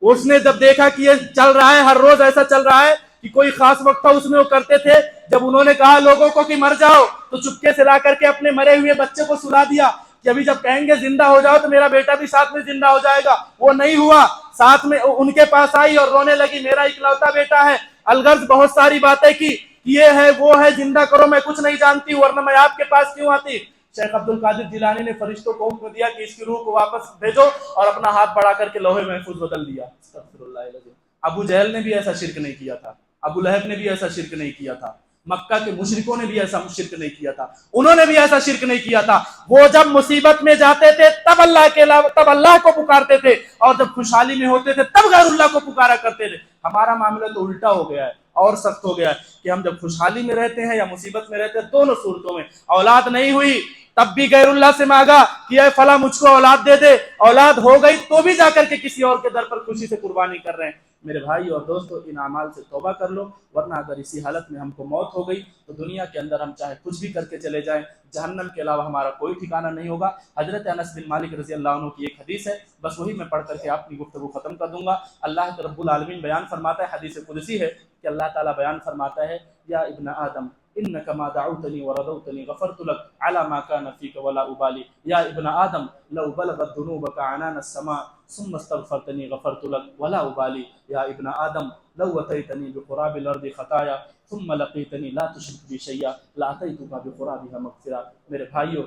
اس نے جب دیکھا کہ یہ چل رہا ہے، ہر روز ایسا چل رہا ہے کہ کوئی خاص وقت تھا اس میں وہ کرتے تھے، جب انہوں نے کہا لوگوں کو کہ مر جاؤ تو چپکے سے لا کر کے اپنے مرے ہوئے بچے کو سلا دیا کہ ابھی جب کہیں گے زندہ ہو جاؤ تو میرا بیٹا بھی ساتھ میں زندہ ہو جائے گا۔ وہ نہیں ہوا، ساتھ میں ان کے پاس آئی اور رونے لگی، میرا اکلوتا بیٹا ہے، الغرض بہت ساری باتیں کی، یہ ہے وہ ہے، زندہ کرو، میں کچھ نہیں جانتی ورنہ میں آپ کے پاس کیوں آتی۔ شیخ عبد القادر جیلانی نے فرشتوں کو حکم دیا کہ اس کی روح کو واپس بھیجو اور اپنا ہاتھ بڑھا کر کے لوح محفوظ بدل دیا۔ استغفر اللہ العظیم۔ ابو جہل نے بھی ایسا شرک نہیں کیا تھا، ابو لہب نے بھی ایسا شرک نہیں کیا تھا، مکہ کے مشرکوں نے بھی ایسا شرک نہیں کیا تھا، انہوں نے بھی ایسا شرک نہیں کیا تھا۔ وہ جب مصیبت میں جاتے تھے تب اللہ کو پکارتے تھے، اور جب خوشحالی میں ہوتے تھے تب غیر اللہ کو پکارا کرتے تھے۔ ہمارا معاملہ تو الٹا ہو گیا ہے اور سخت ہو گیا ہے کہ ہم جب خوشحالی میں رہتے ہیں یا مصیبت میں رہتے ہیں، دونوں صورتوں میں اولاد نہیں ہوئی تب بھی غیر اللہ سے مانگا کہ اے فلاں مجھ کو اولاد دے دے، اولاد ہو گئی تو بھی جا کر کے کسی اور کے در پر خوشی سے قربانی کر رہے ہیں۔ میرے بھائی اور دوستو ان اعمال سے توبہ کر لو، ورنہ اگر اسی حالت میں ہم کو موت ہو گئی تو دنیا کے اندر ہم چاہے کچھ بھی کر کے چلے جائیں، جہنم کے علاوہ ہمارا کوئی ٹھکانہ نہیں ہوگا۔ حضرت انس بن مالک رضی اللہ عنہ کی ایک حدیث ہے، بس وہی میں پڑھ کر کے اپنی گفتگو ختم کر دوں گا۔ اللہ رب العالمین بیان فرماتا ہے، حدیث قدسی ہے کہ اللہ تعالیٰ بیان فرماتا ہے یا ابن آدم إنك ما دعوتني ورضوتني غفرت لك على ما كان فيك ولا أبالي يا ابن آدم لو بلغت ذنوبك عنان السماء ثم استغفرتني غفرت لك ولا أبالي يا ابن آدم لو أتيتني بقراب الأرض خطايا ثم لقيتني لا تشرك بي شيئا لأتيتك بقرابها مغفرة. میرے بھائیو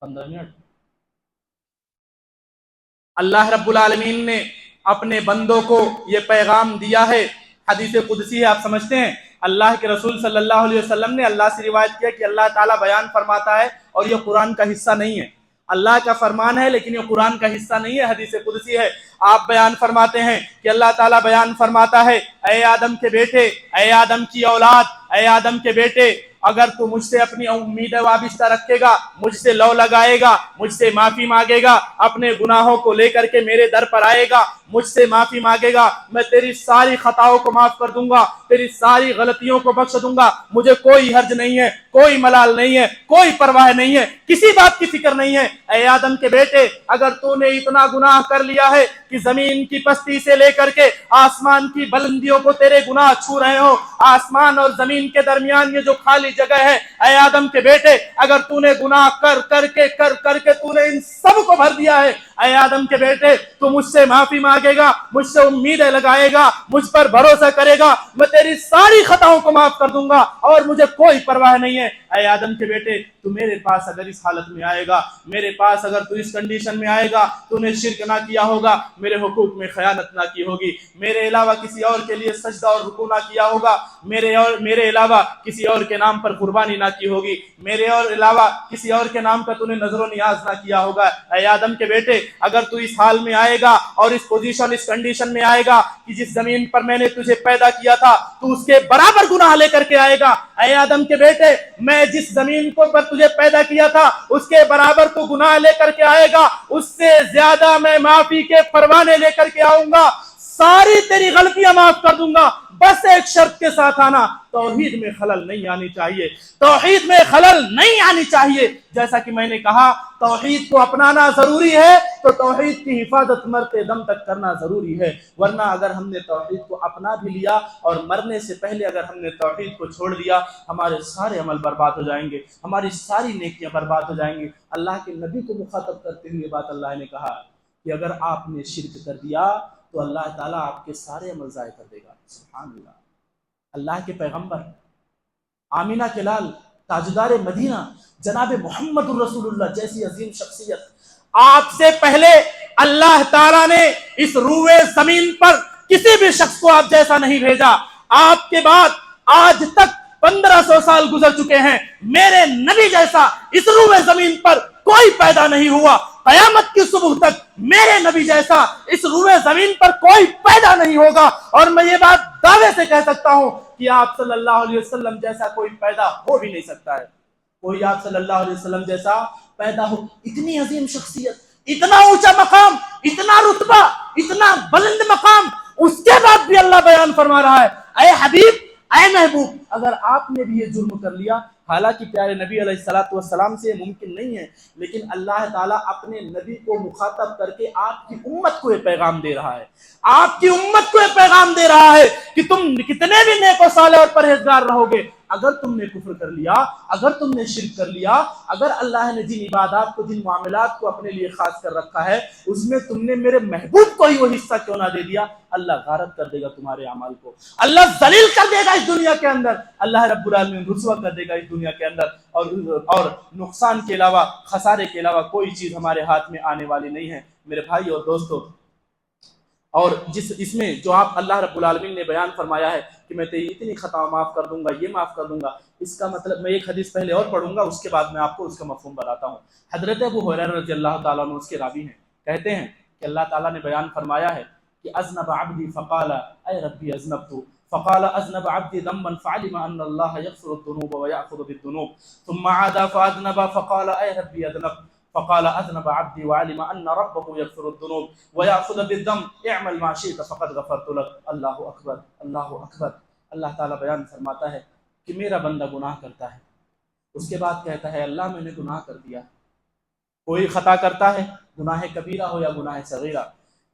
15 منٹ. اللہ رب العالمین نے اپنے بندوں کو یہ پیغام دیا ہے. حدیث قدسی ہے, آپ سمجھتے ہیں. اللہ کے رسول صلی اللہ علیہ وسلم نے اللہ سے روایت کیا کہ اللہ تعالیٰ بیان فرماتا ہے, اور یہ قرآن کا حصہ نہیں ہے. اللہ کا فرمان ہے لیکن یہ قرآن کا حصہ نہیں ہے, حدیث قدسی ہے. آپ بیان فرماتے ہیں کہ اللہ تعالیٰ بیان فرماتا ہے, اے آدم کے بیٹے, اے آدم کی اولاد, اے آدم کے بیٹے, اگر تو مجھ سے اپنی امید وابستہ رکھے گا, مجھ سے لو لگائے گا, مجھ سے معافی مانگے گا, اپنے گناہوں کو لے کر کے میرے در پر آئے گا, مجھ سے معافی مانگے گا, میں تیری ساری خطاؤں کو معاف کر دوں گا, تیری ساری غلطیوں کو بخش دوں گا. مجھے کوئی حرج نہیں ہے, کوئی ملال نہیں ہے, کوئی پرواہ نہیں ہے, کسی بات کی فکر نہیں ہے. اے آدم کے بیٹے, اگر تو نے اتنا گناہ کر لیا ہے کہ زمین کی پستی سے لے کر کے آسمان کی بلندیوں کو تیرے گناہ چھو رہے ہو, آسمان اور زمین کے درمیان یہ جو خالی جگہ ہے, اے آدم کے بیٹے, اگر تو نے گناہ کر کر کے تو نے ان سب کو بھر دیا ہے, اے آدم کے بیٹے, تو مجھ سے معافی مانگے گا, مجھ سے امیدیں لگائے گا, مجھ پر بھروسہ کرے گا, میں تیری ساری خطاؤں کو معاف کر دوں گا اور مجھے کوئی پرواہ نہیں ہے. اے آدم کے بیٹے, تو میرے پاس اگر اس حالت میں آئے گا, میرے پاس اگر تو اس کنڈیشن میں آئے گا, تو نے شرک نہ کیا ہوگا, میرے حقوق میں خیانت نہ کی ہوگی, میرے علاوہ کسی اور کے لیے سجدہ اور رکوع نہ کیا ہوگا, میرے علاوہ کسی اور کے نام پر قربانی نہ کی ہوگی, میرے اور علاوہ کسی اور کے نام پر تو نے نظر و نیاز نہ کیا ہوگا. اے آدم کے بیٹے, اگر تو اس حال میں آئے گا اور اس پوزیشن, اس کنڈیشن میں آئے گا کہ جس زمین پر میں نے تجھے پیدا کیا تھا تو اس کے برابر گناہ لے کر کے آئے گا, اے آدم کے بیٹے, میں جس زمین کو پر تجھے پیدا کیا تھا اس کے برابر تو گناہ لے کر کے آئے گا, اس سے زیادہ میں معافی کے پروانے لے کر کے آؤں گا, ساری تیری غلطیاں معاف کر دوں گا, بس ایک شرط کے ساتھ آنا, توحید میں خلل نہیں آنی چاہیے, توحید میں خلل نہیں آنی چاہیے. جیسا کہ میں نے کہا, توحید کو اپنانا ضروری ہے تو توحید کی حفاظت مرتے دم تک کرنا ضروری ہے, ورنہ اگر ہم نے توحید کو اپنا بھی لیا اور مرنے سے پہلے اگر ہم نے توحید کو چھوڑ دیا, ہمارے سارے عمل برباد ہو جائیں گے, ہماری ساری نیکیاں برباد ہو جائیں گی. اللہ کے نبی کو مخاطب کرتے ہوئے یہ بات اللہ نے کہا کہ اگر آپ نے شرک کر دیا تو اللہ تعالیٰ آپ کے سارے عمل ضائع کر دے گا. سبحان اللہ. اللہ کے پیغمبر, آمینہ کے لال, تاجدار مدینہ جناب محمد الرسول اللہ جیسی عظیم شخصیت, آپ سے پہلے اللہ تعالیٰ نے اس روئے زمین پر کسی بھی شخص کو آپ جیسا نہیں بھیجا. آپ کے بعد آج تک 1500 سال گزر چکے ہیں, میرے نبی جیسا اس روئے زمین پر کوئی پیدا نہیں ہوا. قیامت کی صبح تک میرے نبی جیسا اس روئے زمین پر کوئی پیدا نہیں ہوگا, اور میں یہ بات دعوے سے کہہ سکتا ہوں کہ آپ صلی اللہ علیہ وسلم جیسا کوئی پیدا ہو بھی نہیں سکتا ہے, کوئی آپ صلی اللہ علیہ وسلم جیسا پیدا ہو. اتنی عظیم شخصیت, اتنا اونچا مقام, اتنا رتبہ, اتنا بلند مقام, اس کے بعد بھی اللہ بیان فرما رہا ہے, اے حبیب, اے محبوب, اگر آپ نے بھی یہ جرم کر لیا, حالانکہ پیارے نبی علیہ الصلوۃ والسلام سے ممکن نہیں ہے, لیکن اللہ تعالیٰ اپنے نبی کو مخاطب کر کے آپ کی امت کو یہ پیغام دے رہا ہے, آپ کی امت کو یہ پیغام دے رہا ہے کہ تم کتنے بھی نیک و صالح اور پرہیزگار رہو گے, اگر تم نے کفر کر لیا, اگر تم نے شرک کر لیا, اگر اللہ نے جن عبادات کو, جن معاملات کو اپنے لیے خاص کر رکھا ہے اس میں تم نے میرے محبوب کو ہی وہ حصہ کیوں نہ دے دیا, اللہ غارت کر دے گا تمہارے اعمال کو, اللہ ذلیل کر دے گا اس دنیا کے اندر, اللہ رب العالمین رسوا کر دے گا اس دنیا کے اندر, اور نقصان کے علاوہ, خسارے کے علاوہ کوئی چیز ہمارے ہاتھ میں آنے والی نہیں ہے. میرے بھائی اور دوستو, اور اس میں جو آپ اللہ رب العالمین نے بیان فرمایا ہے کہ میں تیری اتنی خطا معاف کر دوں گا, یہ معاف کر دوں گا, اس کا مطلب میں ایک حدیث پہلے اور پڑھوں گا, اس کے بعد میں آپ کو اس کا مفہوم بتاتا ہوں. حضرت ابو ہریرہ رضی اللہ تعالیٰ عنہ اس کے راوی ہیں, کہتے ہیں کہ اللہ تعالیٰ نے بیان فرمایا ہے کہ اذنب عبدی فقال اے ربی اذنبت, فقال اذنب عبدی ذنبا فعلم ان اللہ یغفر الذنوب ویأخذ بالذنوب, ثم عاد فاذنب فقال اے ربی اذنبت, فقال اذنب عبدی وعلم ان ربه یغفر الذنوب ویأخذ بالذنب اعمل ما شئت فقد غفرت لك. اللہ اکبر, اللہ اکبر. اللہ تعالیٰ بیان فرماتا ہے کہ میرا بندہ گناہ کرتا ہے, اس کے بعد کہتا ہے اللہ میں نے گناہ کر دیا. کوئی خطا کرتا ہے, گناہ کبیرہ ہو یا گناہ صغیرہ,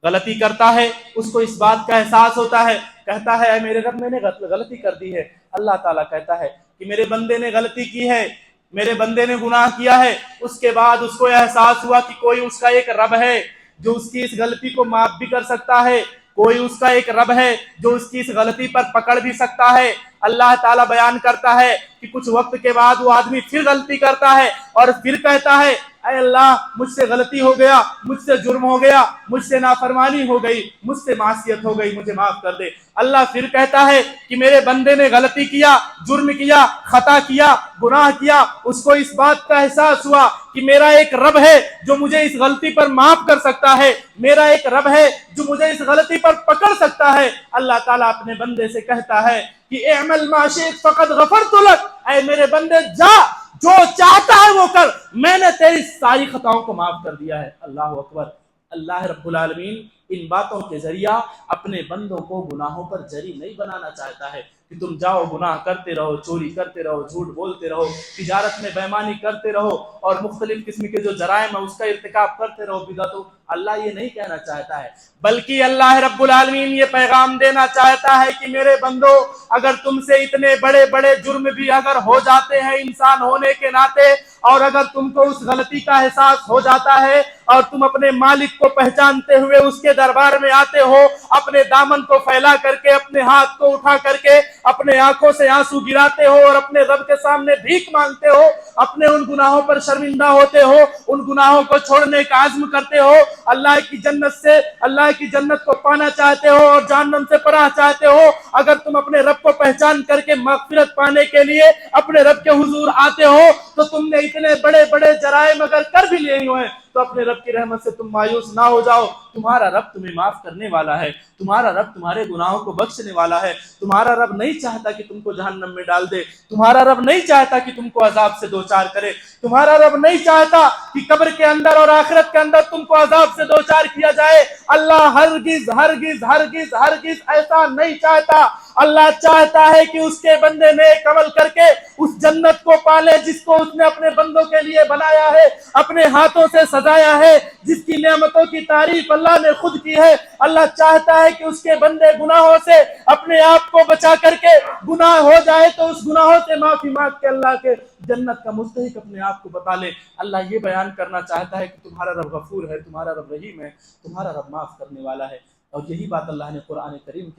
غلطی کرتا ہے اس کو اس بات کا احساس ہوتا ہے، کہتا ہے اے میرے رب میں نے غلطی کر دی ہے۔ اللہ تعالیٰ کہتا ہے کہ میرے بندے نے غلطی کی ہے، میرے بندے نے گناہ کیا ہے، اس کے بعد اس کو احساس ہوا کہ کوئی اس کا ایک رب ہے جو اس کی اس غلطی کو معاف بھی کر سکتا ہے، کوئی اس کا ایک رب ہے جو اس کی اس غلطی پر پکڑ بھی سکتا ہے۔ اللہ تعالیٰ بیان کرتا ہے کہ کچھ وقت کے بعد وہ آدمی پھر غلطی کرتا ہے اور پھر کہتا ہے اے اللہ مجھ سے غلطی ہو گیا، مجھ سے جرم ہو گیا، مجھ سے نافرمانی ہو گئی، مجھ سے معصیت ہو گئی، مجھے معاف کر دے۔ اللہ پھر کہتا ہے کہ میرے بندے نے غلطی کیا، جرم کیا، خطا کیا، گناہ کیا، اس کو اس بات کا احساس ہوا کہ میرا ایک رب ہے جو مجھے اس غلطی پر معاف کر سکتا ہے، میرا ایک رب ہے جو مجھے اس غلطی پر پکڑ سکتا ہے۔ اللہ تعالیٰ اپنے بندے سے کہتا ہے کہ اعمل ما شئت فقد غفرت لک، اے میرے بندے جا، جو چاہتا ہے وہ کر، میں نے تیری ساری خطاؤں کو معاف کر دیا ہے۔ اللہ اکبر۔ اللہ رب العالمین ان باتوں کے ذریعہ اپنے بندوں کو گناہوں پر جری نہیں بنانا چاہتا ہے کہ تم جاؤ گناہ کرتے رہو، چوری کرتے رہو، جھوٹ بولتے رہو، تجارت میں بے ایمانی کرتے رہو اور مختلف قسم کے جو جرائم ہے اس کا ارتکاب کرتے رہو، بدعتوں۔ اللہ یہ نہیں کہنا چاہتا ہے، بلکہ اللہ رب العالمین یہ پیغام دینا چاہتا ہے کہ میرے بندو، اگر تم سے اتنے بڑے بڑے جرم بھی اگر ہو جاتے ہیں انسان ہونے کے ناطے، اور اگر تم کو اس غلطی کا احساس ہو جاتا ہے اور تم اپنے مالک کو پہچانتے ہوئے اس کے دربار میں آتے ہو، اپنے دامن کو پھیلا کر کے، اپنے ہاتھ کو اٹھا کر کے، اپنے آنکھوں سے آنسو گراتے ہو اور اپنے رب کے سامنے بھیک مانگتے ہو، اپنے ان گناہوں پر شرمندہ ہوتے ہو، ان گناہوں کو چھوڑنے کا عزم کرتے ہو، اللہ کی جنت سے، اللہ کی جنت کو پانا چاہتے ہو اور جہنم سے پناہ چاہتے ہو، اگر تم اپنے رب کو پہچان کر کے مغفرت پانے کے لیے اپنے رب کے حضور آتے ہو، تو تم نے اتنے بڑے بڑے جرائم اگر کر بھی لیے ہوئے تو اپنے رب کی رحمت سے تم مایوس نہ ہو جاؤ۔ تمہارا رب تمہیں معاف کرنے والا ہے، تمہارا رب تمہارے گناہوں کو بخشنے والا ہے، تمہارا رب نہیں چاہتا کہ تم کو جہنم میں ڈال دے، تمہارا رب نہیں چاہتا کہ تم کو عذاب سے دوچار کرے، تمہارا رب نہیں چاہتا کہ قبر کے اندر اور آخرت کے اندر تم کو عذاب سے دوچار کیا جائے۔ اللہ ہرگز ہرگز ہرگز ہرگز ایسا نہیں چاہتا۔ اللہ چاہتا ہے کہ اس کے بندے نیک عمل کر کے اس جنت کو پالے جس کو اس نے اپنے بندوں کے لیے بنایا ہے، اپنے ہاتھوں سے سجایا ہے، جس کی نعمتوں کی تعریف اللہ نے خود کی ہے۔ اللہ چاہتا ہے کہ اس کے بندے گناہوں سے اپنے آپ کو بچا کر کے، گناہ ہو جائے تو اس گناہوں سے معافی مانگ کے اللہ کے جنت کا مستحق اپنے آپ کو بتا لے۔ اللہ یہ بیان کرنا چاہتا ہے کہ تمہارا رب غفور ہے، تمہارا رب رحیم ہے، تمہارا رب معاف کرنے والا ہے۔ اور یہی بات اللہ نے قرآن کریم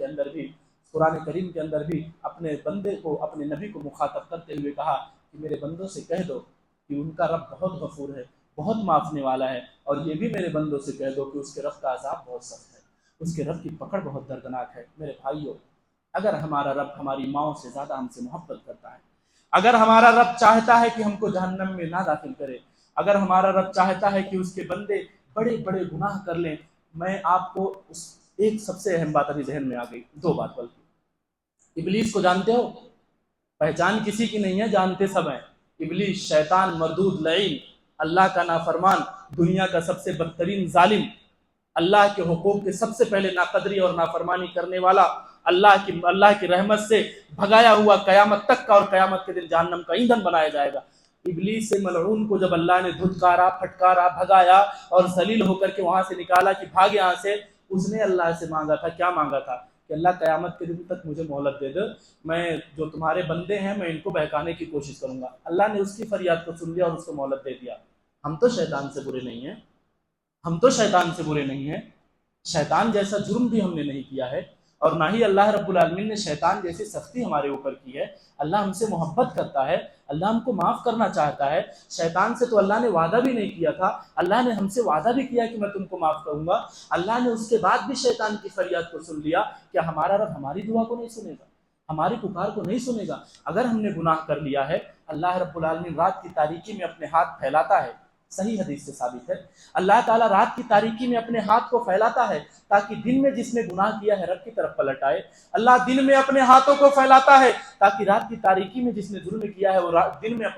کے اندر بھی اپنے بندے کو، اپنے نبی کو مخاطب کرتے ہوئے کہا کہ میرے بندوں سے کہہ دو کہ ان کا رب بہت غفور ہے، بہت معافنے والا ہے، اور یہ بھی میرے بندوں سے کہہ دو کہ اس کے رب کا عذاب بہت سخت ہے، اس کے رب کی پکڑ بہت دردناک ہے۔ میرے بھائیوں، اگر ہمارا رب ہماری ماؤں سے زیادہ ہم سے محبت کرتا ہے، اگر ہمارا رب چاہتا ہے کہ ہم کو جہنم میں نہ داخل کرے، اگر ہمارا رب چاہتا ہے کہ اس کے بندے بڑے بڑے گناہ کر لیں، میں آپ کو ایک سب سے اہم بات ابھی ذہن میں آ گئی، دو بات بلکہ۔ ابلیس کو جانتے ہو؟ پہچان کسی کی نہیں ہے، جانتے سب ہیں۔ ابلیس شیطان مردود لعین، اللہ کا نافرمان، دنیا کا سب سے بدترین ظالم، اللہ کے حقوق کے سب سے پہلے ناقدری اور نافرمانی کرنے والا، اللہ کی رحمت سے بھگایا ہوا، قیامت تک کا اور قیامت کے دن جہنم کا ایندھن بنایا جائے گا۔ ابلیس سے ملعون کو جب اللہ نے دھتکارا، پھٹکارا، بھگایا اور ذلیل ہو کر کے وہاں سے نکالا کہ بھاگ یہاں سے، اس نے اللہ سے مانگا تھا، کیا مانگا تھا؟ کہ اللہ قیامت کے دن تک مجھے مہلت دے دے، میں جو تمہارے بندے ہیں میں ان کو بہکانے کی کوشش کروں گا۔ اللہ نے اس کی فریاد کو سن لیا اور اس کو مہلت دے دیا۔ ہم تو شیطان سے برے نہیں ہیں، ہم تو شیطان سے برے نہیں ہیں، شیطان جیسا جرم بھی ہم نے نہیں کیا ہے، اور نہ ہی اللہ رب العالمین نے شیطان جیسی سختی ہمارے اوپر کی ہے۔ اللہ ہم سے محبت کرتا ہے، اللہ ہم کو معاف کرنا چاہتا ہے۔ شیطان سے تو اللہ نے وعدہ بھی نہیں کیا تھا، اللہ نے ہم سے وعدہ بھی کیا کہ میں تم کو معاف کروں گا۔ اللہ نے اس کے بعد بھی شیطان کی فریاد کو سن لیا۔ کیا ہمارا رب ہماری دعا کو نہیں سنے گا؟ ہماری پکار کو نہیں سنے گا؟ اگر ہم نے گناہ کر لیا ہے، اللہ رب العالمین رات کی تاریکی میں اپنے ہاتھ پھیلاتا ہے، صحیح حدیث سے ثابت ہے، اللہ تعالیٰ رات کی تاریکی میں اپنے ہاتھ کو پھیلاتا ہے تاکہ دن میں جس نے گناہ کیا ہے رب کی طرف پلٹ آئے۔ اللہ دن میں اپنے ہاتھوں کو پھیلاتا ہے تاکہ رات کی تاریکی میں جس نے ظلم کیا ہے وہ دن میں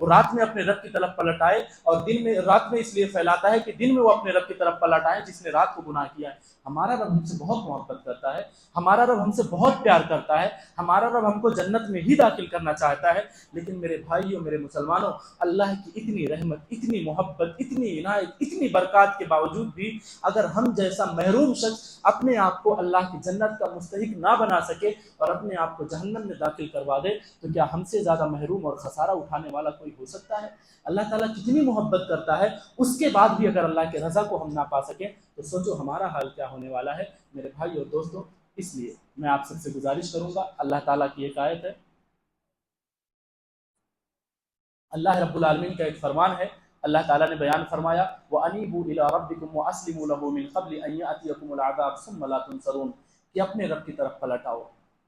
رات میں اپنے رب کی طرف پلٹ آئے، اور رات میں اس لیے پھیلاتا ہے کہ دن میں وہ اپنے رب کی طرف پلٹ آئے جس نے رات کو گناہ کیا ہے۔ ہمارا رب ہم سے بہت محبت کرتا ہے، ہمارا رب ہم سے بہت پیار کرتا ہے، ہمارا رب ہم کو جنت میں ہی داخل کرنا چاہتا ہے، لیکن میرے بھائیوں، میرے مسلمانوں، اللہ کی اتنی رحمت، اتنی محبت، اتنی عنایت، اتنی برکات کے باوجود بھی اگر ہم جیسا محروم شخص اپنے آپ کو اللہ کی جنت کا مستحق نہ بنا سکے اور اپنے آپ کو جہنم میں داخل کروا دے، تو کیا ہم سے زیادہ محروم اور خسارہ اٹھانے والا کوئی ہو سکتا ہے؟ اللہ تعالیٰ کتنی محبت کرتا ہے، اس کے بعد بھی اگر اللہ کے رضا کو ہم نہ پا سکیں تو سوچو ہمارا حال کیا ہونے والا ہے میرے بھائی اور دوستوں۔ اس لیے میں آپ سب سے گزارش کروں گا، اللہ تعالیٰ کی ایک آیت ہے، اللہ رب العالمین کا ایک فرمان ہے، اللہ تعالیٰ نے بیان فرمایا وَأَنِيبُوا إِلَىٰ رَبِّكُمْ وَأَسْلِمُوا لَهُ مِن قَبْلِ أَن يَأْتِيَكُمُ الْعَذَابُ ثُمَّ لَا تُنصَرُونَ، کہ اپنے رب کی طرف پلٹ آؤ،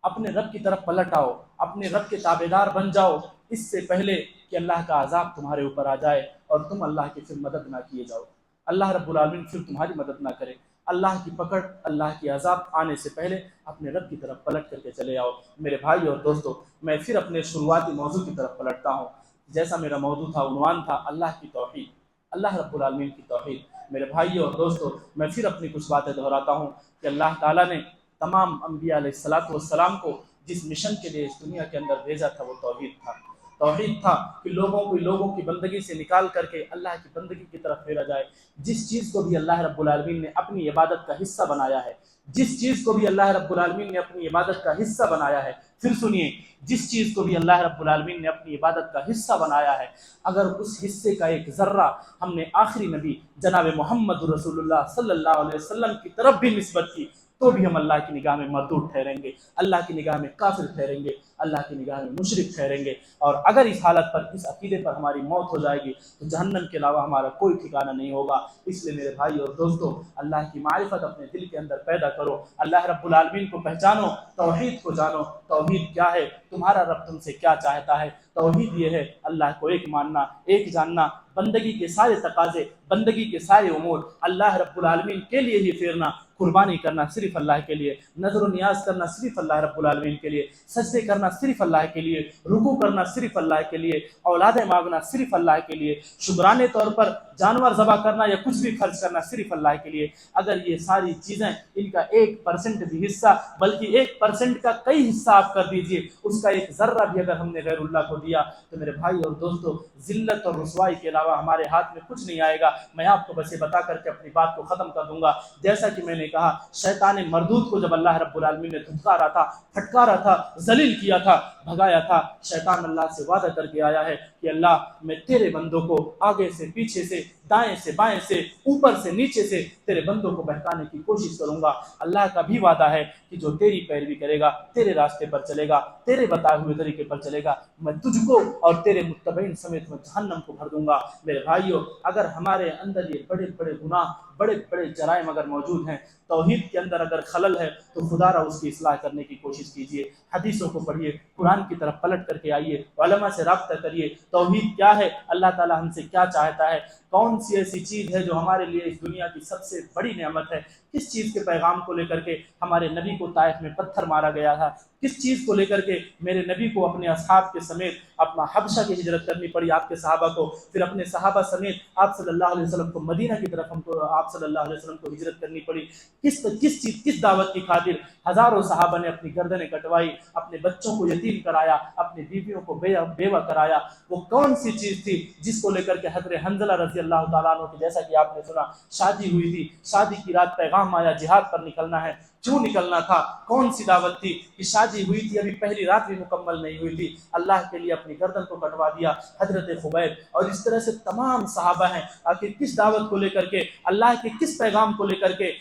اپنے رب کی طرف پلٹ آؤ، اپنے رب کے تابعدار بن جاؤ، اس سے پہلے کہ اللہ کا عذاب تمہارے اوپر آ جائے اور تم اللہ کی پھر مدد نہ کیے جاؤ، اللہ رب العالمین پھر تمہاری مدد نہ کرے۔ اللہ کی پکڑ، اللہ کی عذاب آنے سے پہلے اپنے رب کی طرف پلٹ کر کے چلے آؤ۔ میرے بھائی اور دوستو، میں پھر اپنے شروعاتی موضوع کی طرف پلٹتا ہوں، جیسا میرا موضوع تھا، عنوان تھا اللہ کی توحید، اللہ رب العالمین کی توحید۔ میرے بھائیو اور دوستو، میں پھر اپنی کچھ باتیں دہراتا ہوں کہ اللہ تعالیٰ نے تمام انبیاء علیہ السلام کو جس مشن کے لیے اس دنیا کے اندر بھیجا تھا وہ توحید تھا۔ توحید تھا کہ لوگوں کی بندگی سے نکال کر کے اللہ کی بندگی کی طرف پھیرا جائے۔ جس چیز کو بھی اللہ رب العالمین نے اپنی عبادت کا حصہ بنایا ہے، جس چیز کو بھی اللہ رب العالمین نے اپنی عبادت کا حصہ بنایا ہے، پھر سنیے، جس چیز کو بھی اللہ رب العالمین نے اپنی عبادت کا حصہ بنایا ہے، اگر اس حصے کا ایک ذرہ ہم نے آخری نبی جناب محمد رسول اللہ صلی اللہ علیہ وسلم کی طرف بھی نسبت کی تو بھی ہم اللہ کی نگاہ میں مردود ٹھہریں گے، اللہ کی نگاہ میں کافر ٹھہریں گے، اللہ کی نگاہ میں مشرک ٹھہریں گے۔ اور اگر اس حالت پر، اس عقیدے پر ہماری موت ہو جائے گی تو جہنم کے علاوہ ہمارا کوئی ٹھکانہ نہیں ہوگا۔ اس لیے میرے بھائی اور دوستو، اللہ کی معرفت اپنے دل کے اندر پیدا کرو، اللہ رب العالمین کو پہچانو، توحید کو جانو۔ توحید کیا ہے؟ تمہارا رب تم سے کیا چاہتا ہے؟ توحید یہ ہے اللہ کو ایک ماننا، ایک جاننا، بندگی کے سارے تقاضے، بندگی کے سارے امور اللہ رب العالمین کے لیے ہی پھیرنا، قربانی کرنا صرف اللہ کے لیے، نظر و نیاز کرنا صرف اللہ رب العالمین کے لیے، سجدے کرنا صرف اللہ کے لیے، رکوع کرنا صرف اللہ کے لیے، اولادیں مانگنا صرف اللہ کے لیے، شکرانے طور پر جانور ذبح کرنا یا کچھ بھی خرچ کرنا صرف اللہ کے لیے۔ اگر یہ ساری چیزیں، ان کا 1% بھی حصہ، بلکہ 1% کا کئی حصہ آپ کر دیجئے، اس کا ایک ذرہ بھی اگر ہم نے غیر اللہ کو دیا تو میرے بھائی اور دوستو، ذلت اور رسوائی کے علاوہ ہمارے ہاتھ میں کچھ نہیں آئے گا۔ میں آپ کو بس یہ بتا کر کے اپنی بات کو ختم کر دوں گا، جیسا کہ میں نے کہا، شیطان مردود کو جب اللہ رب العالمین نے دھتکارا تھا، پھٹکارا تھا، ذلیل کیا تھا، بھگایا تھا، شیطان اللہ سے وعدہ کر کے آیا ہے کہ اللہ، میں تیرے بندوں کو آگے سے، پیچھے سے، دائیں سے، بائیں سے، اوپر سے، نیچے سے تیرے بندوں کو بہکانے کی کوشش کروں گا۔ اللہ کا بھی وعدہ ہے کہ جو تیری پیروی کرے گا، تیرے راستے پر چلے گا، تیرے بتائے ہوئے طریقے پر چلے گا، میں تجھ کو اور تیرے متبعین سمیت میں جہنم کو بھر دوں گا۔ میرے بھائیو، اگر ہمارے اندر یہ بڑے بڑے گناہ، بڑے بڑے جرائم اگر موجود ہیں، توحید کے اندر اگر خلل ہے، تو خدا را اس کی اصلاح کرنے کی کوشش کیجیے، حدیثوں کو پڑھیے، قرآن کی طرف پلٹ کر کے آئیے، علماء سے رابطہ کریے، توحید کیا ہے، اللہ تعالیٰ ہم سے کیا چاہتا ہے، کون سی ایسی چیز ہے جو ہمارے لیے اس دنیا کی سب سے بڑی نعمت ہے، کس چیز کے پیغام کو لے کر کے ہمارے نبی کو طائف میں پتھر مارا گیا تھا، کس چیز کو لے کر کے میرے نبی کو اپنے اصحاب کے سمیت اپنا حبشہ کی ہجرت کرنی پڑی، آپ کے صحابہ کو، پھر اپنے صحابہ سمیت آپ صلی اللہ علیہ وسلم کو مدینہ کی طرف ہم کو، آپ صلی اللہ علیہ وسلم کو ہجرت کرنی پڑی، کس دعوت کی خاطر ہزاروں صحابہ نے اپنی گردنیں کٹوائی، اپنے بچوں کو یتیم کرایا، اپنی بیویوں کو بیوہ کرایا۔ وہ کون سی چیز تھی جس کو لے کر کے حضرت حنظلہ رضی اللہ تعالیٰ عنہ کی، جیسا کہ آپ نے سنا، شادی ہوئی تھی، شادی کی رات پیغام آیا جہاد پر نکلنا ہے، کیوں نکلنا تھا، کون سی دعوت تھی کہ شادی ہوئی تھی، ابھی پہلی رات بھی مکمل نہیں ہوئی تھی، اللہ کے لیے اپنی گردن کو کٹوا دیا حضرت خبیب، اور اس طرح سے تمام صحابہ ہیں۔ آخر کس دعوت کو لے کر کے، اللہ کے کس پیغام کو لے کر کے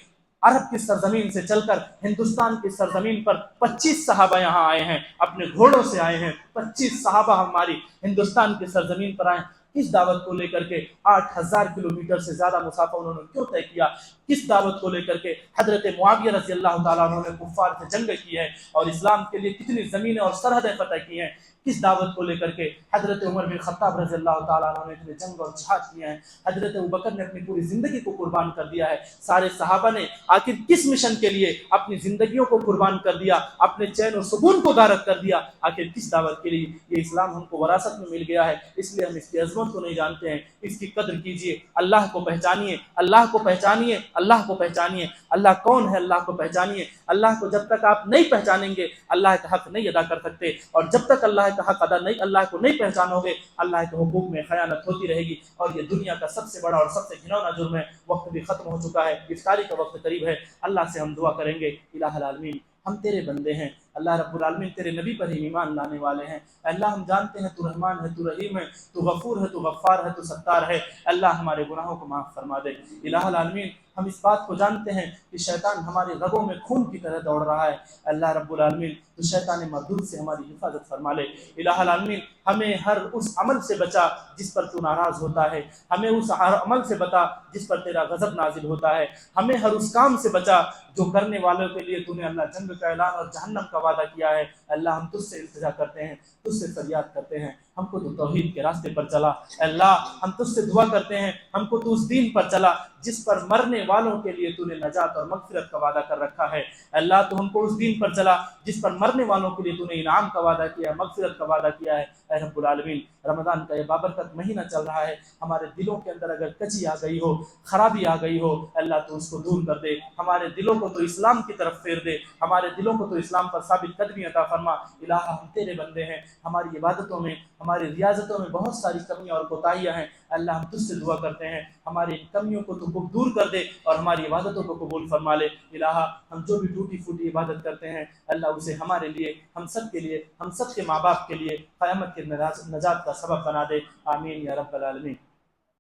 عرب کی سرزمین سے چل کر ہندوستان کی سرزمین پر 25 صحابہ یہاں آئے ہیں، اپنے گھوڑوں سے آئے ہیں، 25 صحابہ ہماری ہندوستان کی سرزمین پر آئے ہیں، کس دعوت کو لے کر کے 8000 کلومیٹر سے زیادہ مسافہ انہوں نے کیوں طے کیا، کس دعوت کو لے کر کے حضرت معاویہ رضی اللہ تعالیٰ عنہ نے کفار سے جنگ کی ہے اور اسلام کے لیے کتنی زمینیں اور سرحدیں فتح کی ہیں، کس دعوت کو لے کر کے حضرت عمر بن خطاب رضی اللہ تعالیٰ عنہ نے اتنے جنگ اور جہاد کیے ہیں، حضرت ابوبکر نے اپنی پوری زندگی کو قربان کر دیا ہے، سارے صحابہ نے آخر کس مشن کے لیے اپنی زندگیوں کو قربان کر دیا، اپنے چین و سکون کو غارت کر دیا، آخر کس دعوت کے لیے؟ یہ اسلام ہم کو وراثت میں مل گیا ہے، اس لیے ہم اس کی عظمت کو نہیں جانتے ہیں، اس کی قدر کیجیے، اللہ کو پہچانیے، اللہ کو پہچانیے، اللہ کو پہچانیے، اللہ کون ہے، اللہ کو پہچانیے۔ اللہ کو جب تک آپ نہیں پہچانیں گے، اللہ کا حق نہیں ادا کر سکتے، اور جب تک اللہ کا حق ادا نہیں، اللہ کو نہیں پہچانو گے، اللہ کے حقوق میں خیانت ہوتی رہے گی، اور یہ دنیا کا سب سے بڑا اور سب سے گھنونا جرم ہے۔ وقت بھی ختم ہو چکا ہے، افطاری کا وقت قریب ہے، اللہ سے ہم دعا کریں گے الہ العالمین ہم تیرے بندے ہیں، اللہ رب العالمین تیرے نبی پر ہی ایمان لانے والے ہیں، اللہ ہم جانتے ہیں تو رحمان ہے، تو رحیم ہے، تو غفور ہے، تو غفار ہے، تو ستار ہے، اللہ ہمارے گناہوں کو معاف فرما دے۔ الہ العالمین ہم اس بات کو جانتے ہیں کہ شیطان ہمارے رگوں میں خون کی طرح دوڑ رہا ہے، اللہ رب العالمین تو شیطان مردود سے ہماری حفاظت فرما لے۔ الہ العالمین ہمیں ہر اس عمل سے بچا جس پر تو ناراض ہوتا ہے، ہمیں اس عمل سے بتا جس پر تیرا غضب نازل ہوتا ہے، ہمیں ہر اس کام سے بچا جو کرنے والوں کے لیے تو نے اللہ جنگ کا اعلان اور جہنم کا وعدہ کیا ہے۔ اللہ ہم تجھ سے التجا کرتے ہیں، تجھ سے فریاد کرتے ہیں، ہم کو تو توحید کے راستے پر چلا، اللہ ہم تجھ سے دعا کرتے ہیں ہم کو تو اس دین پر چلا جس پر مرنے والوں کے لیے تو نے نجات اور مغفرت کا وعدہ کر رکھا ہے، اللہ تو ہم کو اس دین پر چلا جس پر مرنے والوں کے لیے تو نے انعام کا وعدہ کیا ہے، مغفرت کا وعدہ کیا ہے۔ اے رب العالمین رمضان کا یہ بابرکت مہینہ چل رہا ہے، ہمارے دلوں کے اندر اگر کچی آ گئی ہو، خرابی آ گئی ہو، اللہ تو اس کو دور کر دے، ہمارے دلوں کو تو اسلام کی طرف پھیر دے، ہمارے دلوں کو تو اسلام پر ثابت قدمی عطا فرما۔ الہ ہم تیرے بندے ہیں، ہماری عبادتوں میں ہماری ریاضتوں میں بہت ساری کمیاں اور کوتاہیاں ہیں، اللہ ہم تجھ سے دعا کرتے ہیں ہماری کمیوں کو تو دور کر دے اور ہماری عبادتوں کو قبول فرما لے۔ الہ ہم جو بھی ٹوٹی پھوٹی عبادت کرتے ہیں اللہ اسے ہمارے لیے، ہم سب کے لیے، ہم سب کے ماں باپ کے لیے قیامت کے نجات کا سبب بنا دے، آمین یا رب العالمین۔